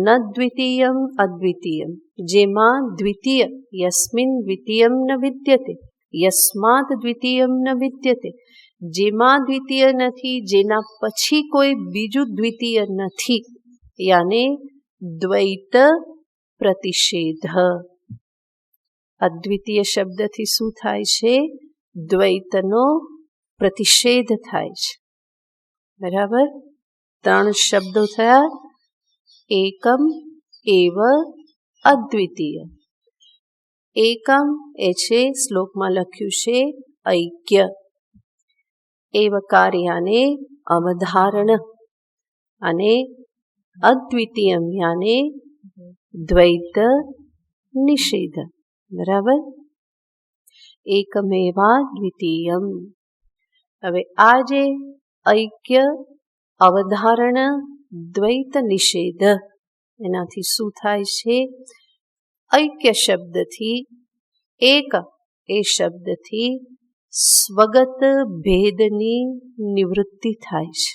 ન દ્વિતીયમ અદ્વિતીયમ, જેમાં દ્વિતીય, યસ્મિન દ્વિતીયમ ન વિદ્યતે, યસ્માત દ્વિતીયમ ન વિદ્યતે, જેમાં દ્વિતીય નથી, જેના પછી કોઈ બીજું દ્વિતીય નથી, યાને દ્વૈત પ્રતિષેધ. અદ્વિતીય શબ્દથી શું થાય છે? દ્વૈતનો પ્રતિષેધ થાય છે. બરાબર? 3 શબ્દો થયા. એકમ એવ અદ્વિતીય. એકમ એ છે, શ્લોકમાં લખ્યું છે ઐક્ય. એવકાર્યાને અવધારણ અને અદ્વિતીયમ યાને દ્વૈત નિષેધ. બરાબર? એકમેવા દ્વિતીયમ. હવે આ જે ઐક્ય, અવધારણ, દ્વૈત નિષેધ, એનાથી શું થાય છે? ઐક્ય શબ્દથી, એક એ શબ્દથી સ્વગત ભેદની નિવૃત્તિ થાય છે.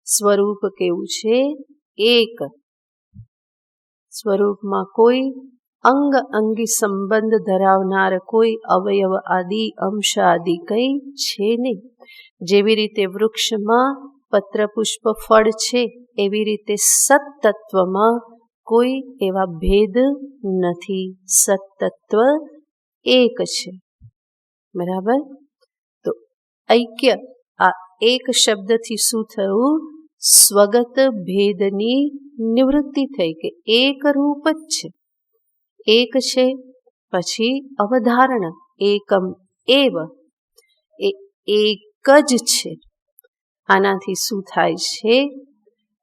સ્વરૂપ કેવું છે? એક. સ્વરૂપમાં કોઈ અંગ અંગી સંબંધ ધરાવનાર કોઈ અવયવ આદિ, અંશ આદિ કંઈ છે નહીં. જેવી રીતે વૃક્ષમાં પત્ર પુષ્પ ફળ છે, એવી રીતે સત્તત્વમાં કોઈ એવા ભેદ નથી. સત્તત્વ એક છે. બરાબર? તો ઐક્ય, આ એક શબ્દથી શું થયું? સ્વગત ભેદની નિવૃત્તિ થઈ, કે એક રૂપ જ છે, એક છે. પછી અવધારણ, એકમ એવ, એ એક જ છે. આનાથી શું થાય છે?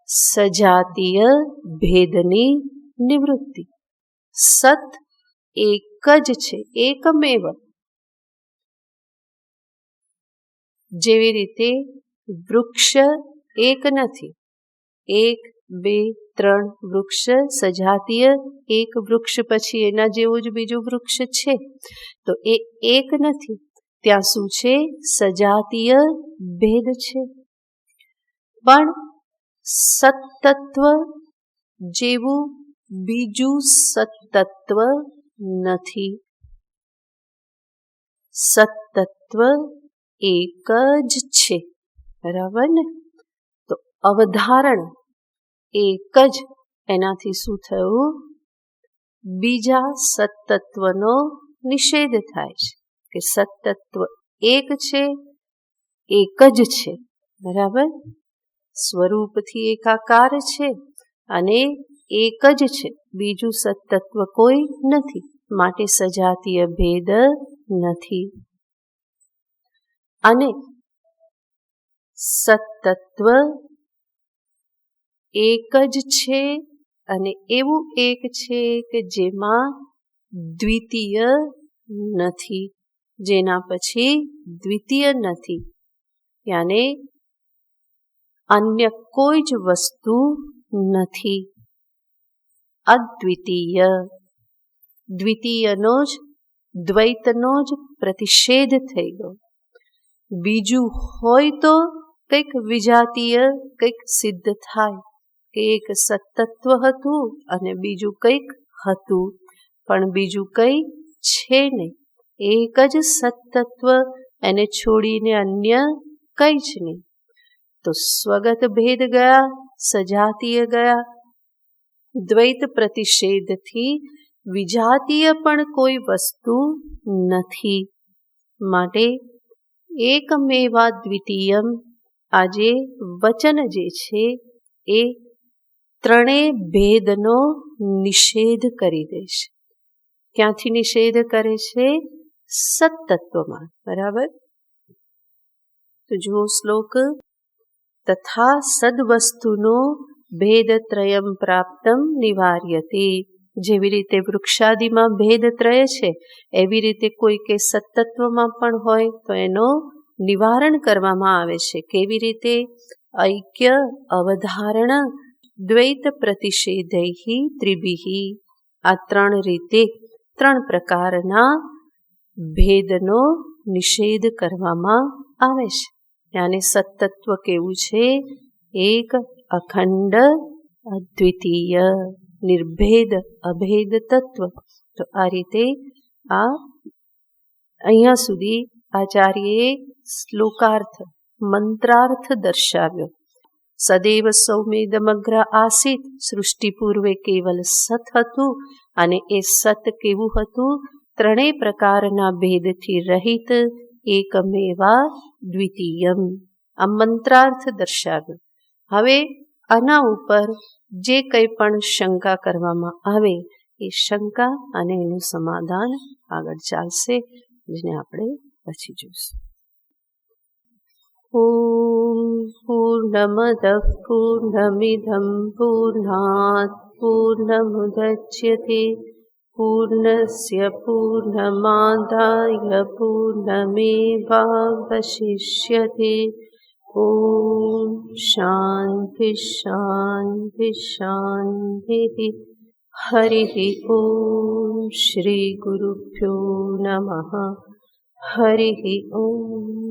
સજાતીય ભેદની નિવૃત્તિ. સત એક જ છે, એકમેવ. જેવી રીતે વૃક્ષ એક નથી, 1, 2, 3 વૃક્ષ સજાતીય, એક વૃક્ષ પછી એના જેવું જ બીજું વૃક્ષ છે, તો એ એક નથી. ત્યાં શું છે? સજાતીય ભેદ છે. પણ સત્તત્વ જેવું બીજું સત્તત્વ નથી. સત્તત્વ એક જ છે. બરાબર ને? તો અવધારણ એક જ, એનાથી શું થયું? બીજા સત્તત્વનો નિષેધ થાય છે, કે સત્તત્વ એક છે, એક જ છે. બરાબર? સ્વરૂપથી એકાકાર છે અને એક જ છે, બીજું સત્તત્વ કોઈ નથી. માટે સજાતીય ભેદ નથી. અને સત્તત્વ એક જ છે, અને એવું એક છે કે જેમાં દ્વિતીય નથી, જેના પછી દ્વિતીય નથી. યાને અન્ય કોઈ જ વસ્તુ નથી. અદ્વિતીય. દ્વિતીયનો જ, દ્વૈતનો જ પ્રતિષેધ થઈ ગયો. બીજું હોય તો કંઈક વિજાતીય કંઈક સિદ્ધ થાય, કે એક સત્તત્વ હતું અને બીજું કંઈક હતું, પણ બીજું કંઈ છે નહીં. એક જ સત્તત્વ, એને છોડીને અન્ય કંઈ જ નહીં. તો સ્વગત ભેદ ગયા, સજાતીય ગયા. દ્વૈત પ્રતિષેધથી વિજાતીય પણ કોઈ વસ્તુ નથી. માટે એકમેવા દ્વિતીયમ, આ જે વચન જે છે એ ત્રણેય ભેદનો નિષેધ કરી દે છે. ક્યાંથી નિષેધ કરે છે? સત્તત્વમાં. બરાબર? તો જુઓ શ્લોક. તથા સદવસ્તુનો ભેદત્રયમ પ્રાપ્તમ નિવાર્યતે. જેવી રીતે વૃક્ષાદિમાં ભેદત્રય છે, એવી રીતે કોઈ કે સત્તત્વમાં પણ હોય તો એનો નિવારણ કરવામાં આવે છે. કેવી રીતે? ઐક્ય, અવધારણ, દ્વૈત પ્રતિષેધૈ ત્રિભિ. આ 3 રીતે, 3 પ્રકારના ભેદનો નિષેધ કરવામાં આવે છે. ત્યાંને સત્તત્વ કેવું છે? એક, અખંડ અદ્વિતીય નિર્ભેદ અભેદ તત્વ. તો આ રીતે અહીંયા સુધી આચાર્યએ શ્લોકાર્થ મંત્રાર્થ દર્શાવ્યો. સદૈવ સૌમ્યદમગ્ર આસીત, સૃષ્ટિ પૂર્વે કેવલ સત હતું અને એ સત કેવું હતું? ત્રણેય પ્રકારના ભેદથી રહિત એકમેવા દ્વિતીયમ. આ મંત્રાર્થ દર્શાવ્યો. હવે આના ઉપર જે કંઈ પણ શંકા કરવામાં આવે એ શંકા અને એનું સમાધાન આગળ ચાલશે, જેને આપણે પછી જોઈશું. ઓમ પૂર્ણમદ પૂર્ણમિદં પૂર્ણાત પૂર્ણમુદચ્યતે પૂર્ણસ્ય પૂર્ણમાદાય પૂર્ણમેવાવશિષ્યતે. ઓમ શાંતિ શાંતિ શાંતિ. હરિ ઓમ. શ્રી ગુરુભ્યો નમઃ. હરિ ઓમ.